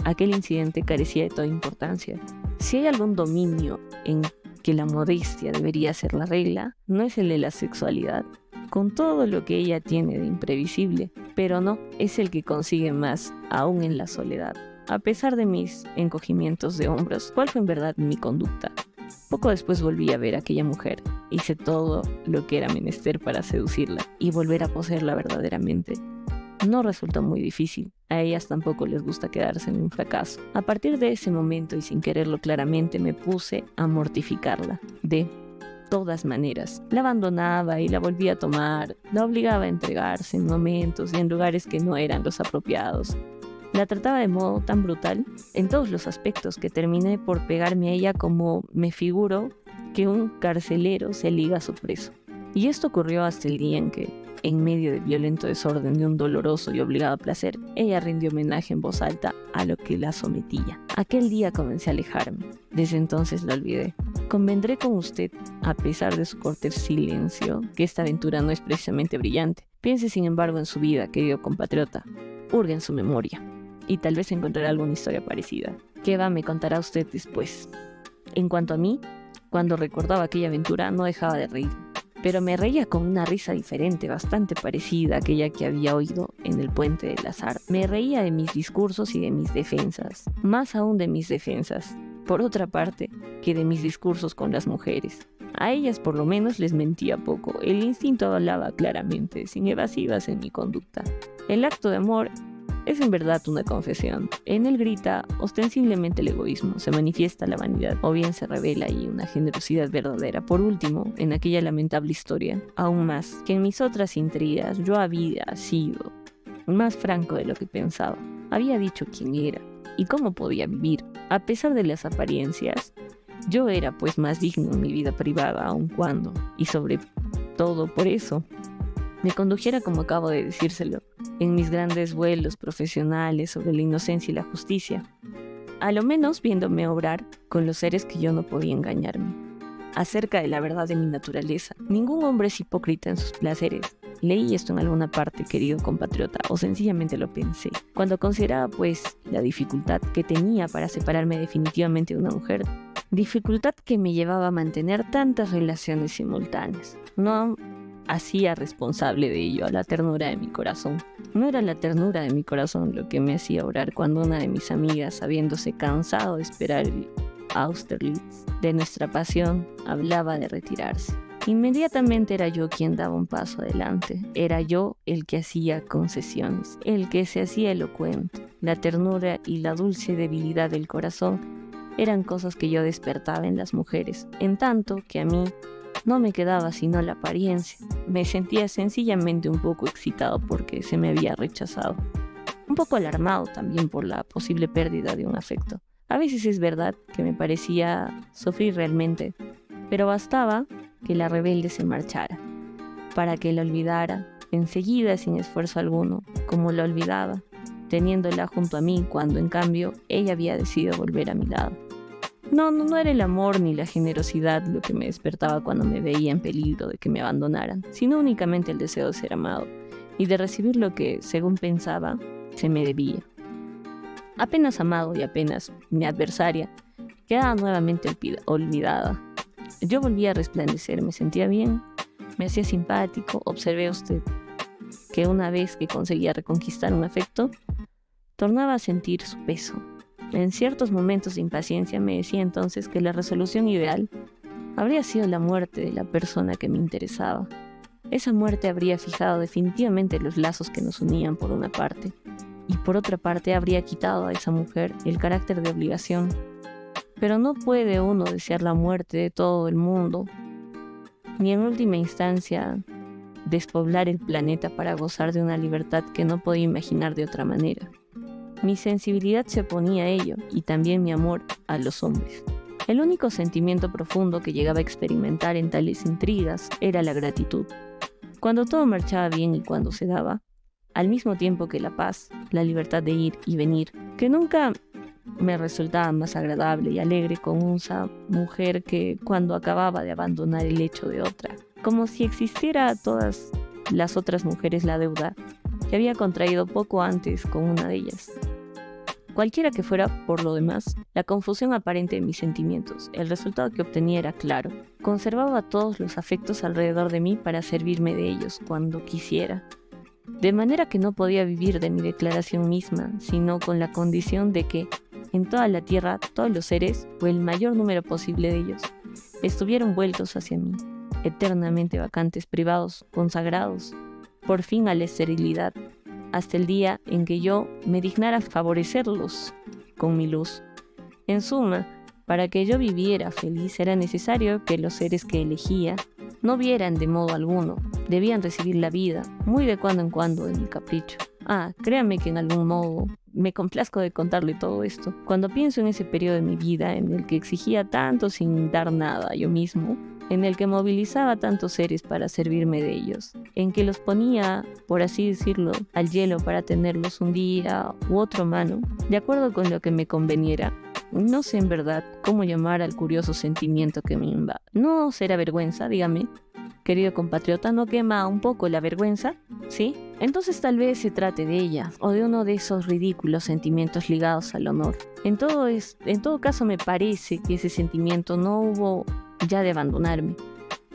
[SPEAKER 1] aquel incidente carecía de toda importancia. Si hay algún dominio en que la modestia debería ser la regla, no es el de la sexualidad, con todo lo que ella tiene de imprevisible, pero no, es el que consigue más aún en la soledad. A pesar de mis encogimientos de hombros, ¿cuál fue en verdad mi conducta? Poco después volví a ver a aquella mujer, hice todo lo que era menester para seducirla y volver a poseerla verdaderamente. No resultó muy difícil. A ellas tampoco les gusta quedarse en un fracaso. A partir de ese momento y sin quererlo claramente me puse a mortificarla de todas maneras. La abandonaba y la volvía a tomar, la obligaba a entregarse en momentos y en lugares que no eran los apropiados. La trataba de modo tan brutal en todos los aspectos que terminé por pegarme a ella como me figuro que un carcelero se liga a su preso. Y esto ocurrió hasta el día en que, en medio del violento desorden de un doloroso y obligado placer, ella rindió homenaje en voz alta a lo que la sometía. Aquel día comencé a alejarme. Desde entonces la olvidé. Convendré con usted, a pesar de su cortés silencio, que esta aventura no es precisamente brillante. Piense sin embargo en su vida, querido compatriota. Hurgue en su memoria. Y tal vez encontrará alguna historia parecida. ¿Qué va? Me contará usted después. En cuanto a mí, cuando recordaba aquella aventura no dejaba de reír. Pero me reía con una risa diferente, bastante parecida a aquella que había oído en el Puente del Azar. Me reía de mis discursos y de mis defensas, más aún de mis defensas, por otra parte, que de mis discursos con las mujeres. A ellas por lo menos les mentía poco, el instinto hablaba claramente, sin evasivas en mi conducta. El acto de amor es en verdad una confesión. En él grita ostensiblemente el egoísmo, se manifiesta la vanidad, o bien se revela ahí una generosidad verdadera. Por último, en aquella lamentable historia, aún más que en mis otras intrigas, yo había sido más franco de lo que pensaba. Había dicho quién era y cómo podía vivir. A pesar de las apariencias, yo era pues más digno en mi vida privada, aun cuando, y sobre todo por eso, me condujera como acabo de decírselo, en mis grandes vuelos profesionales sobre la inocencia y la justicia, a lo menos viéndome obrar con los seres que yo no podía engañarme. Acerca de la verdad de mi naturaleza, ningún hombre es hipócrita en sus placeres. Leí esto en alguna parte, querido compatriota, o sencillamente lo pensé. Cuando consideraba, pues, la dificultad que tenía para separarme definitivamente de una mujer, dificultad que me llevaba a mantener tantas relaciones simultáneas. No hacía responsable de ello a la ternura de mi corazón. No era la ternura de mi corazón lo que me hacía orar cuando una de mis amigas, habiéndose cansado de esperar el Austerlitz de nuestra pasión, hablaba de retirarse. Inmediatamente era yo quien daba un paso adelante. Era yo el que hacía concesiones, el que se hacía elocuente. La ternura y la dulce debilidad del corazón eran cosas que yo despertaba en las mujeres, en tanto que a mí no me quedaba sino la apariencia. Me sentía sencillamente un poco excitado porque se me había rechazado. Un poco alarmado también por la posible pérdida de un afecto. A veces es verdad que me parecía sufrir realmente, pero bastaba que la rebelde se marchara, para que la olvidara, enseguida sin esfuerzo alguno, como la olvidaba, teniéndola junto a mí cuando en cambio ella había decidido volver a mi lado. No era el amor ni la generosidad lo que me despertaba cuando me veía en peligro de que me abandonaran, sino únicamente el deseo de ser amado y de recibir lo que, según pensaba, se me debía. Apenas amado y apenas mi adversaria, quedaba nuevamente olvidada. Yo volvía a resplandecer, me sentía bien, me hacía simpático. Observé usted que una vez que conseguía reconquistar un afecto, tornaba a sentir su peso. En ciertos momentos de impaciencia me decía entonces que la resolución ideal habría sido la muerte de la persona que me interesaba. Esa muerte habría fijado definitivamente los lazos que nos unían por una parte, y por otra parte habría quitado a esa mujer el carácter de obligación. Pero no puede uno desear la muerte de todo el mundo, ni en última instancia despoblar el planeta para gozar de una libertad que no podía imaginar de otra manera. Mi sensibilidad se oponía a ello, y también mi amor a los hombres. El único sentimiento profundo que llegaba a experimentar en tales intrigas era la gratitud. Cuando todo marchaba bien y cuando se daba, al mismo tiempo que la paz, la libertad de ir y venir, que nunca me resultaba más agradable y alegre con una mujer que cuando acababa de abandonar el lecho de otra, como si existiera a todas las otras mujeres la deuda que había contraído poco antes con una de ellas. Cualquiera que fuera, por lo demás, la confusión aparente de mis sentimientos, el resultado que obtenía era claro. Conservaba todos los afectos alrededor de mí para servirme de ellos cuando quisiera. De manera que no podía vivir de mi declaración misma, sino con la condición de que en toda la tierra todos los seres, o el mayor número posible de ellos, estuvieron vueltos hacia mí, eternamente vacantes, privados, consagrados, por fin a la esterilidad, hasta el día en que yo me dignara favorecerlos con mi luz. En suma, para que yo viviera feliz era necesario que los seres que elegía no vieran de modo alguno, debían recibir la vida, muy de cuando en cuando de mi capricho. Créanme que en algún modo me complazco de contarle todo esto. Cuando pienso en ese periodo de mi vida en el que exigía tanto sin dar nada yo mismo, en el que movilizaba tantos seres para servirme de ellos, en que los ponía, por así decirlo, al hielo para tenerlos un día u otro mano, de acuerdo con lo que me conveniera. No sé en verdad cómo llamar al curioso sentimiento que me invade. ¿No será vergüenza, dígame? Querido compatriota, ¿no quema un poco la vergüenza? ¿Sí? Entonces tal vez se trate de ella, o de uno de esos ridículos sentimientos ligados al honor. En todo caso me parece que ese sentimiento no hubo ya de abandonarme,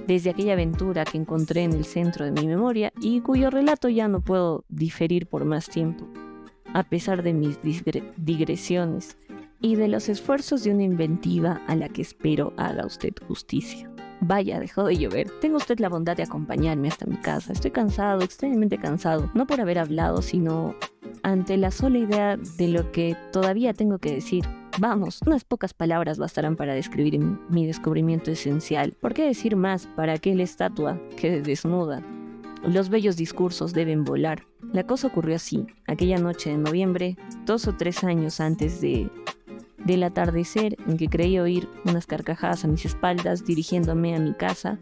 [SPEAKER 1] desde aquella aventura que encontré en el centro de mi memoria y cuyo relato ya no puedo diferir por más tiempo, a pesar de mis digresiones y de los esfuerzos de una inventiva a la que espero haga usted justicia. Vaya, dejó de llover. Tenga usted la bondad de acompañarme hasta mi casa. Estoy cansado, extremadamente cansado, no por haber hablado, sino ante la sola idea de lo que todavía tengo que decir. Vamos, unas pocas palabras bastarán para describir mi descubrimiento esencial. ¿Por qué decir más para aquella estatua que desnuda? Los bellos discursos deben volar. La cosa ocurrió así, aquella noche de noviembre, 2 o 3 años antes del atardecer, en que creí oír unas carcajadas a mis espaldas. Dirigiéndome a mi casa,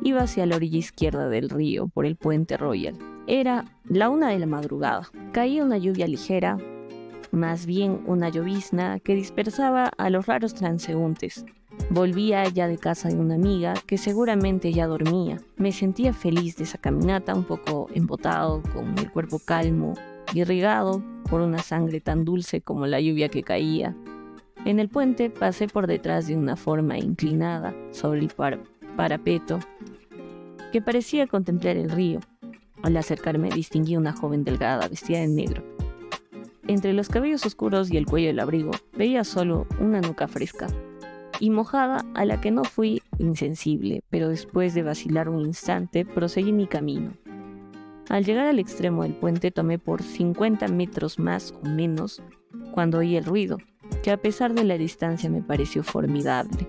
[SPEAKER 1] iba hacia la orilla izquierda del río, por el puente Royal. Era la 1 de la madrugada. Caía una lluvia ligera, más bien una llovizna que dispersaba a los raros transeúntes. Volvía ya de casa de una amiga que seguramente ya dormía. Me sentía feliz de esa caminata, un poco embotado, con el cuerpo calmo, irrigado por una sangre tan dulce como la lluvia que caía. En el puente pasé por detrás de una forma inclinada sobre el parapeto que parecía contemplar el río. Al acercarme distinguí una joven delgada vestida de negro. Entre los cabellos oscuros y el cuello del abrigo veía solo una nuca fresca y mojada a la que no fui insensible, pero después de vacilar un instante proseguí mi camino. Al llegar al extremo del puente tomé por 50 metros más o menos cuando oí el ruido, que a pesar de la distancia me pareció formidable,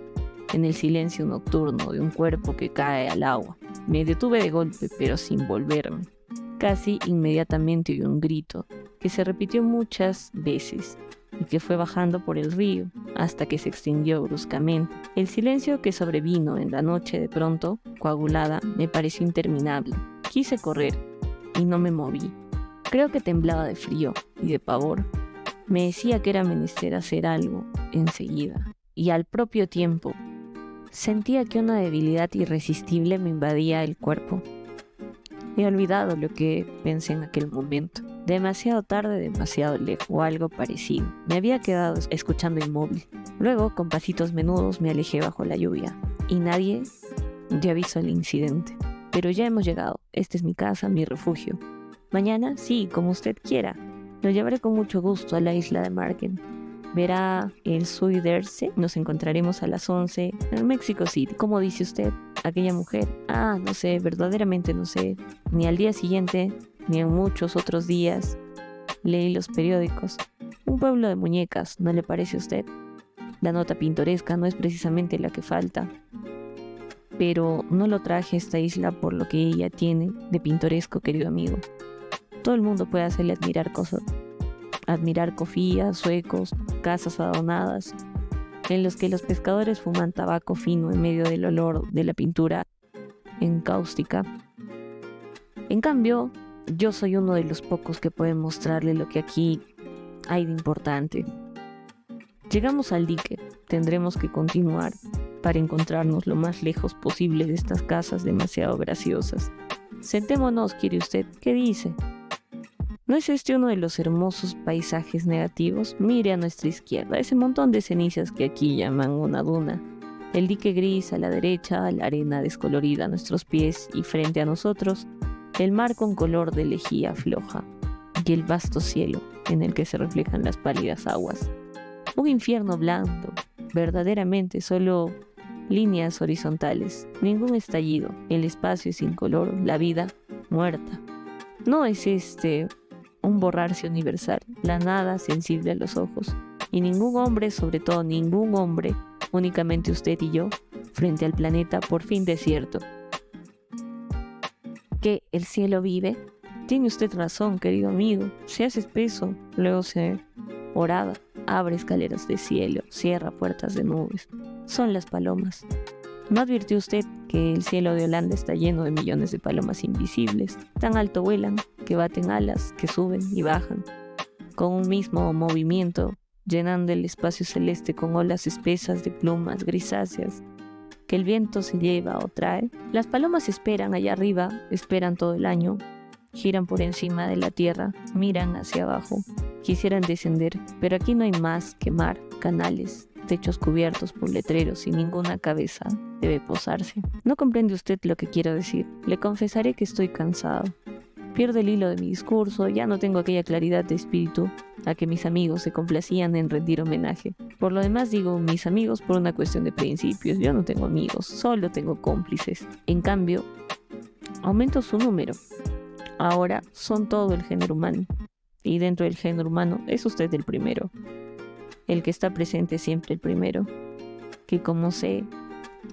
[SPEAKER 1] en el silencio nocturno de un cuerpo que cae al agua. Me detuve de golpe, pero sin volverme. Casi inmediatamente oí un grito, que se repitió muchas veces, y que fue bajando por el río, hasta que se extinguió bruscamente. El silencio que sobrevino en la noche de pronto, coagulada, me pareció interminable. Quise correr, y no me moví. Creo que temblaba de frío y de pavor. Me decía que era menester hacer algo enseguida, y al propio tiempo sentía que una debilidad irresistible me invadía el cuerpo. He olvidado lo que pensé en aquel momento. Demasiado tarde, demasiado lejos, o algo parecido. Me había quedado escuchando inmóvil. Luego, con pasitos menudos, me alejé bajo la lluvia, y nadie dio aviso del incidente. Pero ya hemos llegado. Esta es mi casa, mi refugio. Mañana, sí, como usted quiera. Lo llevaré con mucho gusto a la isla de Marken. Verá el Zuiderzee. Nos encontraremos a las 11 en Mexico City. ¿Cómo dice usted? Aquella mujer. No sé, verdaderamente no sé. Ni al día siguiente, ni en muchos otros días. Leí los periódicos. Un pueblo de muñecas, ¿no le parece a usted? La nota pintoresca no es precisamente la que falta. Pero no lo traje a esta isla por lo que ella tiene de pintoresco, querido amigo. Todo el mundo puede hacerle admirar cofías, suecos, casas adornadas, en los que los pescadores fuman tabaco fino en medio del olor de la pintura encáustica. En cambio, yo soy uno de los pocos que pueden mostrarle lo que aquí hay de importante. Llegamos al dique, tendremos que continuar para encontrarnos lo más lejos posible de estas casas demasiado graciosas. Sentémonos, ¿quiere usted? ¿Qué dice? ¿No es este uno de los hermosos paisajes negativos? Mire a nuestra izquierda, ese montón de cenizas que aquí llaman una duna. El dique gris a la derecha, la arena descolorida a nuestros pies y frente a nosotros, el mar con color de lejía floja y el vasto cielo en el que se reflejan las pálidas aguas. Un infierno blando, verdaderamente solo líneas horizontales, ningún estallido, el espacio sin color, la vida muerta. ¿No es este un borrarse universal, la nada sensible a los ojos. Y ningún hombre, sobre todo ningún hombre, únicamente usted y yo, frente al planeta por fin desierto. ¿Que el cielo vive? Tiene usted razón, querido amigo. Se hace espeso, luego se horada, abre escaleras de cielo, cierra puertas de nubes. Son las palomas. ¿No advirtió usted que el cielo de Holanda está lleno de millones de palomas invisibles? Tan alto vuelan, que baten alas, que suben y bajan, con un mismo movimiento, llenando el espacio celeste con olas espesas de plumas grisáceas que el viento se lleva o trae. Las palomas esperan allá arriba, esperan todo el año, giran por encima de la tierra, miran hacia abajo, quisieran descender, pero aquí no hay más que mar, canales, techos cubiertos por letreros y ninguna cabeza debe posarse. ¿No comprende usted lo que quiero decir? Le confesaré que estoy cansado. Pierdo el hilo de mi discurso, ya no tengo aquella claridad de espíritu a que mis amigos se complacían en rendir homenaje. Por lo demás digo mis amigos por una cuestión de principios. Yo no tengo amigos, solo tengo cómplices. En cambio, aumento su número. Ahora son todo el género humano. Y dentro del género humano es usted el primero. El que está presente siempre el primero. Que como sé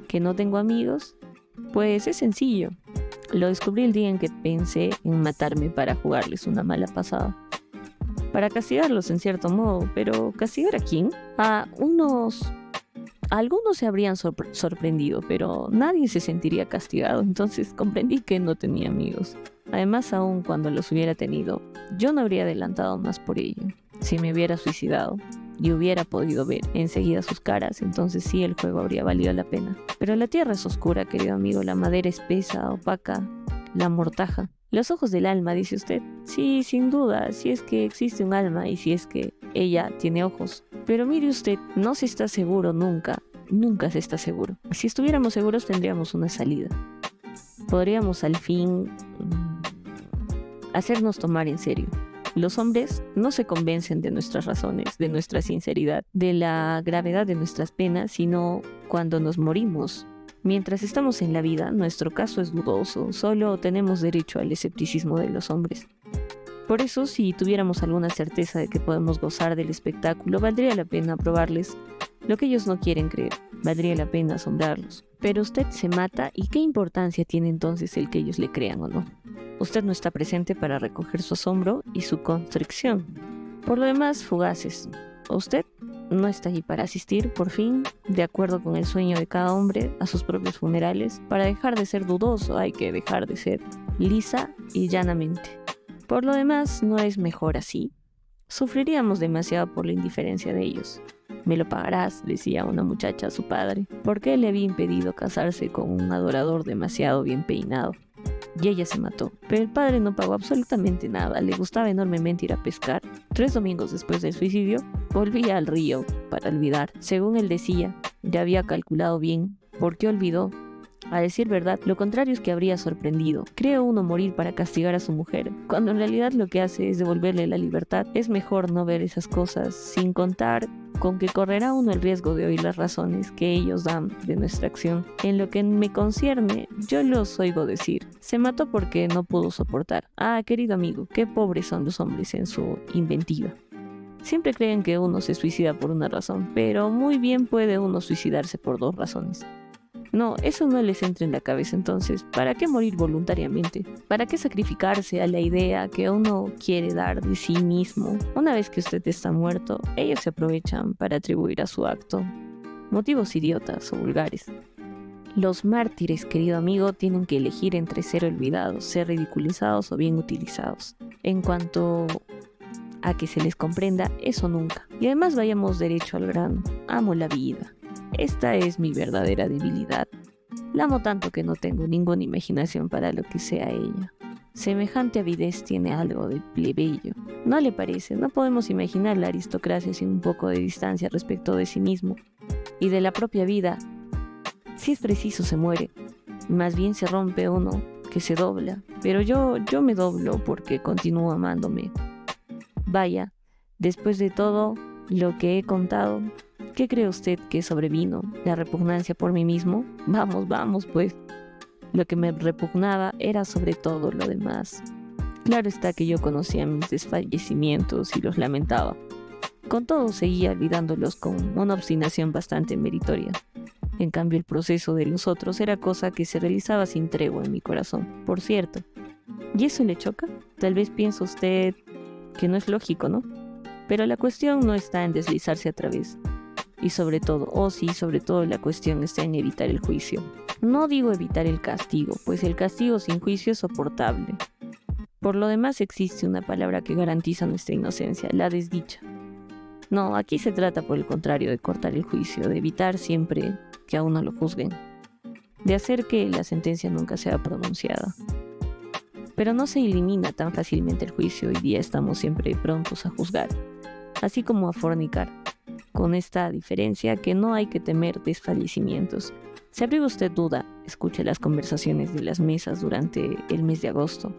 [SPEAKER 1] que no tengo amigos, pues es sencillo. Lo descubrí el día en que pensé en matarme para jugarles una mala pasada. Para castigarlos en cierto modo, pero ¿castigar a quién? Algunos se habrían sorprendido, pero nadie se sentiría castigado, entonces comprendí que no tenía amigos. Además, aun cuando los hubiera tenido, yo no habría adelantado más por ello. Si me hubiera suicidado y hubiera podido ver enseguida sus caras, entonces sí el juego habría valido la pena. Pero la tierra es oscura, querido amigo, la madera espesa, opaca, la mortaja. Los ojos del alma, dice usted. Sí, sin duda, si es que existe un alma y si es que ella tiene ojos. Pero mire usted, no se está seguro nunca, nunca se está seguro. Si estuviéramos seguros tendríamos una salida. Podríamos al fin hacernos tomar en serio. Los hombres no se convencen de nuestras razones, de nuestra sinceridad, de la gravedad de nuestras penas, sino cuando nos morimos. Mientras estamos en la vida, nuestro caso es dudoso, solo tenemos derecho al escepticismo de los hombres. Por eso, si tuviéramos alguna certeza de que podemos gozar del espectáculo, valdría la pena probarles lo que ellos no quieren creer, valdría la pena asombrarlos. Pero usted se mata, ¿y qué importancia tiene entonces el que ellos le crean o no? Usted no está presente para recoger su asombro y su constricción. Por lo demás, fugaces. Usted no está allí para asistir, por fin, de acuerdo con el sueño de cada hombre, a sus propios funerales. Para dejar de ser dudoso hay que dejar de ser lisa y llanamente. Por lo demás, no es mejor así. Sufriríamos demasiado por la indiferencia de ellos. Me lo pagarás, decía una muchacha a su padre, porque él le había impedido casarse con un adorador demasiado bien peinado. Y ella se mató. Pero el padre no pagó absolutamente nada. Le gustaba enormemente ir a pescar. 3 domingos después del suicidio, volvía al río para olvidar. Según él decía, ya había calculado bien. ¿Por qué olvidó? A decir verdad, lo contrario es que habría sorprendido. ¿Cree uno morir para castigar a su mujer, cuando en realidad lo que hace es devolverle la libertad? Es mejor no ver esas cosas, sin contar con que correrá uno el riesgo de oír las razones que ellos dan de nuestra acción. En lo que me concierne, yo los oigo decir: se mató porque no pudo soportar. Ah, querido amigo, qué pobres son los hombres en su inventiva. Siempre creen que uno se suicida por una razón, pero muy bien puede uno suicidarse por 2 razones. No, eso no les entra en la cabeza. Entonces, ¿para qué morir voluntariamente? ¿Para qué sacrificarse a la idea que uno quiere dar de sí mismo? Una vez que usted está muerto, ellos se aprovechan para atribuir a su acto motivos idiotas o vulgares. Los mártires, querido amigo, tienen que elegir entre ser olvidados, ser ridiculizados o bien utilizados. En cuanto a que se les comprenda, eso nunca. Y además vayamos derecho al grano. Amo la vida. Esta es mi verdadera debilidad. La amo tanto que no tengo ninguna imaginación para lo que sea ella. Semejante avidez tiene algo de plebeyo. ¿No le parece? No podemos imaginar la aristocracia sin un poco de distancia respecto de sí mismo y de la propia vida. Si es preciso se muere. Más bien se rompe uno que se dobla. Pero yo me doblo porque continúo amándome. Vaya, después de todo lo que he contado, ¿qué cree usted que sobrevino? ¿La repugnancia por mí mismo? Vamos, pues. Lo que me repugnaba era sobre todo lo demás. Claro está que yo conocía mis desfallecimientos y los lamentaba. Con todo seguía olvidándolos con una obstinación bastante meritoria. En cambio, el proceso de los otros era cosa que se realizaba sin tregua en mi corazón, por cierto. ¿Y eso le choca? Tal vez piensa usted que no es lógico, ¿no? Pero la cuestión no está en deslizarse a través. Y sobre todo la cuestión está en evitar el juicio. No digo evitar el castigo, pues el castigo sin juicio es soportable. Por lo demás existe una palabra que garantiza nuestra inocencia, la desdicha. No, aquí se trata por el contrario de cortar el juicio, de evitar siempre que a uno lo juzguen, de hacer que la sentencia nunca sea pronunciada. Pero no se elimina tan fácilmente el juicio, hoy día estamos siempre prontos a juzgar, así como a fornicar, con esta diferencia que no hay que temer desfallecimientos. Si abriga usted duda, escuche las conversaciones de las mesas durante el mes de agosto,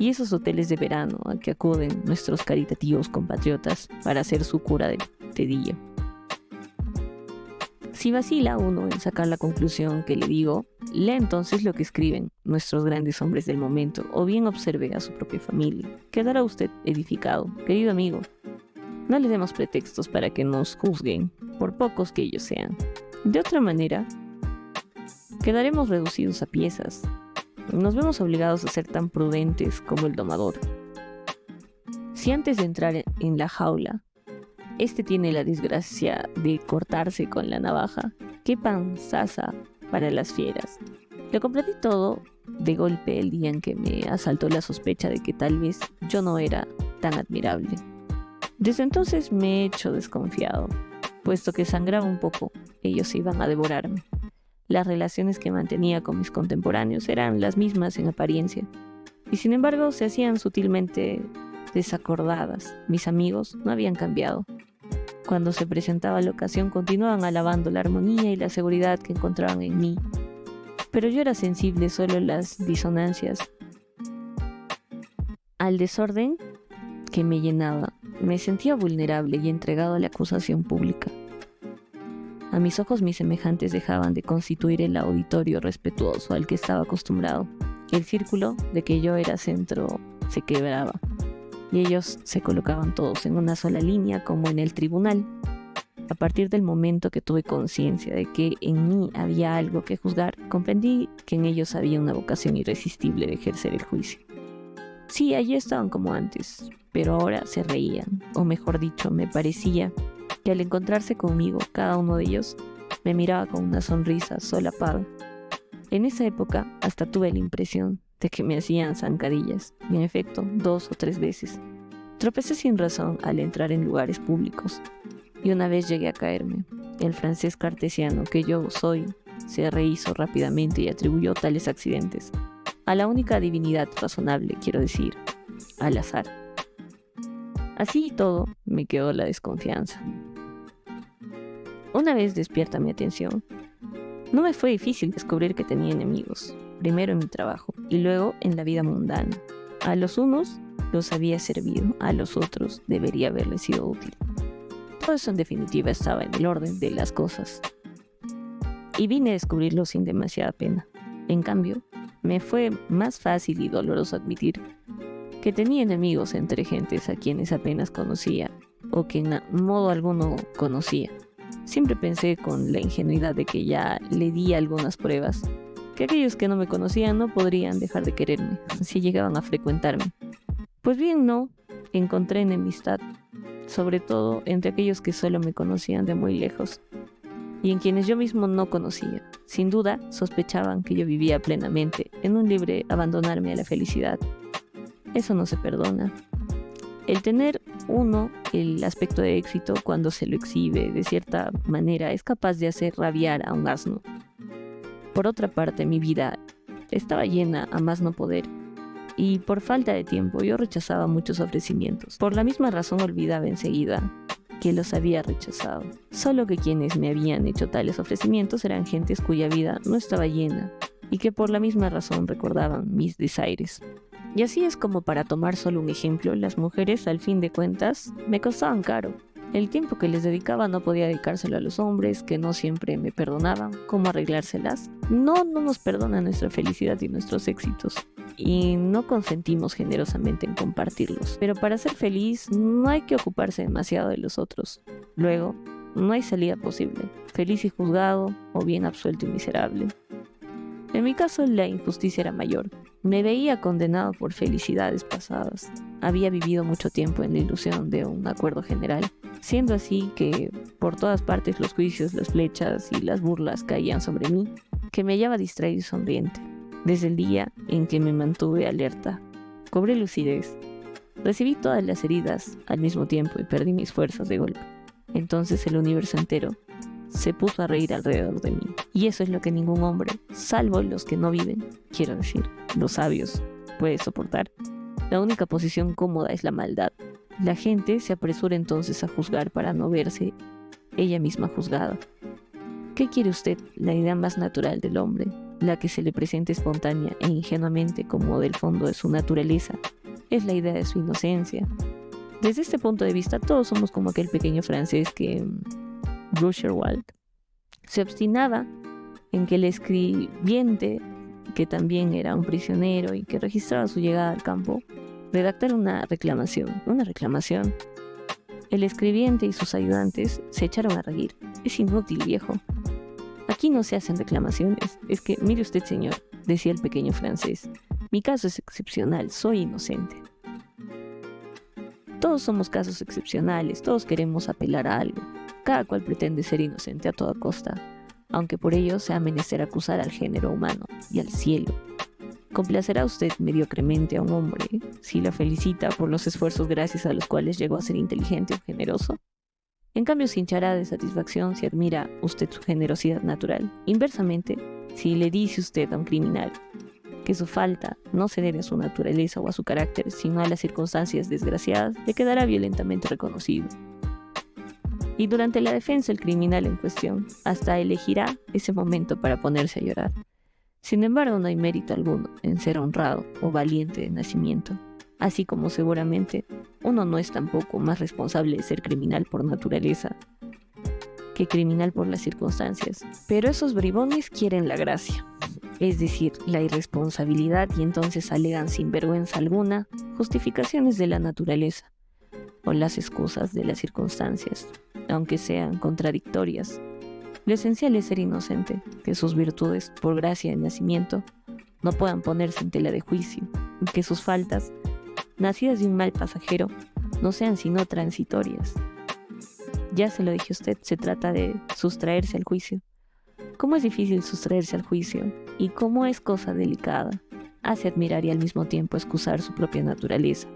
[SPEAKER 1] y esos hoteles de verano a que acuden nuestros caritativos compatriotas para hacer su cura de tedillo. Si vacila uno en sacar la conclusión que le digo, lea entonces lo que escriben nuestros grandes hombres del momento, o bien observe a su propia familia. Quedará usted edificado, querido amigo. No le demos pretextos para que nos juzguen, por pocos que ellos sean. De otra manera, quedaremos reducidos a piezas. Nos vemos obligados a ser tan prudentes como el domador. Si antes de entrar en la jaula, este tiene la desgracia de cortarse con la navaja, qué panzaza para las fieras. Lo comprendí todo de golpe el día en que me asaltó la sospecha de que tal vez yo no era tan admirable. Desde entonces me he hecho desconfiado, puesto que sangraba un poco, ellos iban a devorarme. Las relaciones que mantenía con mis contemporáneos eran las mismas en apariencia, y sin embargo se hacían sutilmente desacordadas. Mis amigos no habían cambiado. Cuando se presentaba la ocasión continuaban alabando la armonía y la seguridad que encontraban en mí, pero yo era sensible solo a las disonancias, al desorden que me llenaba. Me sentía vulnerable y entregado a la acusación pública. A mis ojos mis semejantes dejaban de constituir el auditorio respetuoso al que estaba acostumbrado. El círculo de que yo era centro se quebraba, y ellos se colocaban todos en una sola línea como en el tribunal. A partir del momento que tuve conciencia de que en mí había algo que juzgar, comprendí que en ellos había una vocación irresistible de ejercer el juicio. Sí, allí estaban como antes, pero ahora se reían, o mejor dicho, me parecía que al encontrarse conmigo, cada uno de ellos me miraba con una sonrisa solapada. En esa época hasta tuve la impresión de que me hacían zancadillas, y en efecto, 2 o 3 veces. Tropecé sin razón al entrar en lugares públicos, y una vez llegué a caerme. El francés cartesiano que yo soy se rehizo rápidamente y atribuyó tales accidentes a la única divinidad razonable, quiero decir, al azar. Así y todo, me quedó la desconfianza. Una vez despierta mi atención, no me fue difícil descubrir que tenía enemigos, primero en mi trabajo y luego en la vida mundana. A los unos los había servido, a los otros debería haberles sido útil. Todo eso en definitiva estaba en el orden de las cosas, y vine a descubrirlo sin demasiada pena. En cambio, me fue más fácil y doloroso admitir que tenía enemigos entre gentes a quienes apenas conocía o que en modo alguno conocía. Siempre pensé con la ingenuidad de que ya le di algunas pruebas, que aquellos que no me conocían no podrían dejar de quererme si llegaban a frecuentarme. Pues bien, no, encontré enemistad, sobre todo entre aquellos que solo me conocían de muy lejos y en quienes yo mismo no conocía. Sin duda, sospechaban que yo vivía plenamente en un libre abandonarme a la felicidad. Eso no se perdona. El tener uno el aspecto de éxito cuando se lo exhibe de cierta manera es capaz de hacer rabiar a un asno. Por otra parte, mi vida estaba llena a más no poder, y por falta de tiempo yo rechazaba muchos ofrecimientos. Por la misma razón olvidaba enseguida que los había rechazado. Solo que quienes me habían hecho tales ofrecimientos eran gentes cuya vida no estaba llena y que por la misma razón recordaban mis desaires. Y así es como, para tomar solo un ejemplo, las mujeres al fin de cuentas me costaban caro. El tiempo que les dedicaba no podía dedicárselo a los hombres, que no siempre me perdonaban. ¿Cómo arreglárselas? No nos perdonan nuestra felicidad y nuestros éxitos. y no consentimos generosamente en compartirlos. Pero para ser feliz no hay que ocuparse demasiado de los otros. Luego, no hay salida posible, feliz y juzgado o bien absuelto y miserable. En mi caso, la injusticia era mayor. Me veía condenado por felicidades pasadas. Había vivido mucho tiempo en la ilusión de un acuerdo general, siendo así que por todas partes los juicios, las flechas y las burlas caían sobre mí, que me hallaba distraído y sonriente. Desde el día en que me mantuve alerta, cobré lucidez. Recibí todas las heridas al mismo tiempo y perdí mis fuerzas de golpe. Entonces el universo entero se puso a reír alrededor de mí. Y eso es lo que ningún hombre, salvo los que no viven, quiero decir, los sabios, puede soportar. La única posición cómoda es la maldad. La gente se apresura entonces a juzgar para no verse ella misma juzgada. ¿Qué quiere usted? La idea más natural del hombre, la que se le presenta espontánea e ingenuamente como del fondo de su naturaleza, es la idea de su inocencia. Desde este punto de vista, todos somos como aquel pequeño francés que Rocherwald se obstinaba en que el escribiente, que también era un prisionero y que registraba su llegada al campo, redactara una reclamación. El escribiente y sus ayudantes se echaron a reír. Es inútil, viejo. Aquí no se hacen reclamaciones. Es que, mire usted, señor, decía el pequeño francés, mi caso es excepcional, soy inocente. Todos somos casos excepcionales, todos queremos apelar a algo. Cada cual pretende ser inocente a toda costa, aunque por ello sea menester acusar al género humano y al cielo. ¿Complacerá usted mediocremente a un hombre si lo felicita por los esfuerzos gracias a los cuales llegó a ser inteligente o generoso? En cambio, se hinchará de satisfacción si admira usted su generosidad natural. Inversamente, si le dice usted a un criminal que su falta no se debe a su naturaleza o a su carácter, sino a las circunstancias desgraciadas, le quedará violentamente reconocido. Y durante la defensa el criminal en cuestión hasta elegirá ese momento para ponerse a llorar. Sin embargo, no hay mérito alguno en ser honrado o valiente de nacimiento, así como seguramente uno no es tampoco más responsable de ser criminal por naturaleza que criminal por las circunstancias. Pero esos bribones quieren la gracia, es decir, la irresponsabilidad, y entonces alegan sin vergüenza alguna justificaciones de la naturaleza o las excusas de las circunstancias, aunque sean contradictorias. Lo esencial es ser inocente, que sus virtudes, por gracia de nacimiento, no puedan ponerse en tela de juicio, y que sus faltas, nacidas de un mal pasajero, no sean sino transitorias. Ya se lo dije a usted, se trata de sustraerse al juicio. ¿Cómo es difícil sustraerse al juicio? Y cómo es cosa delicada. Hace admirar y al mismo tiempo excusar su propia naturaleza.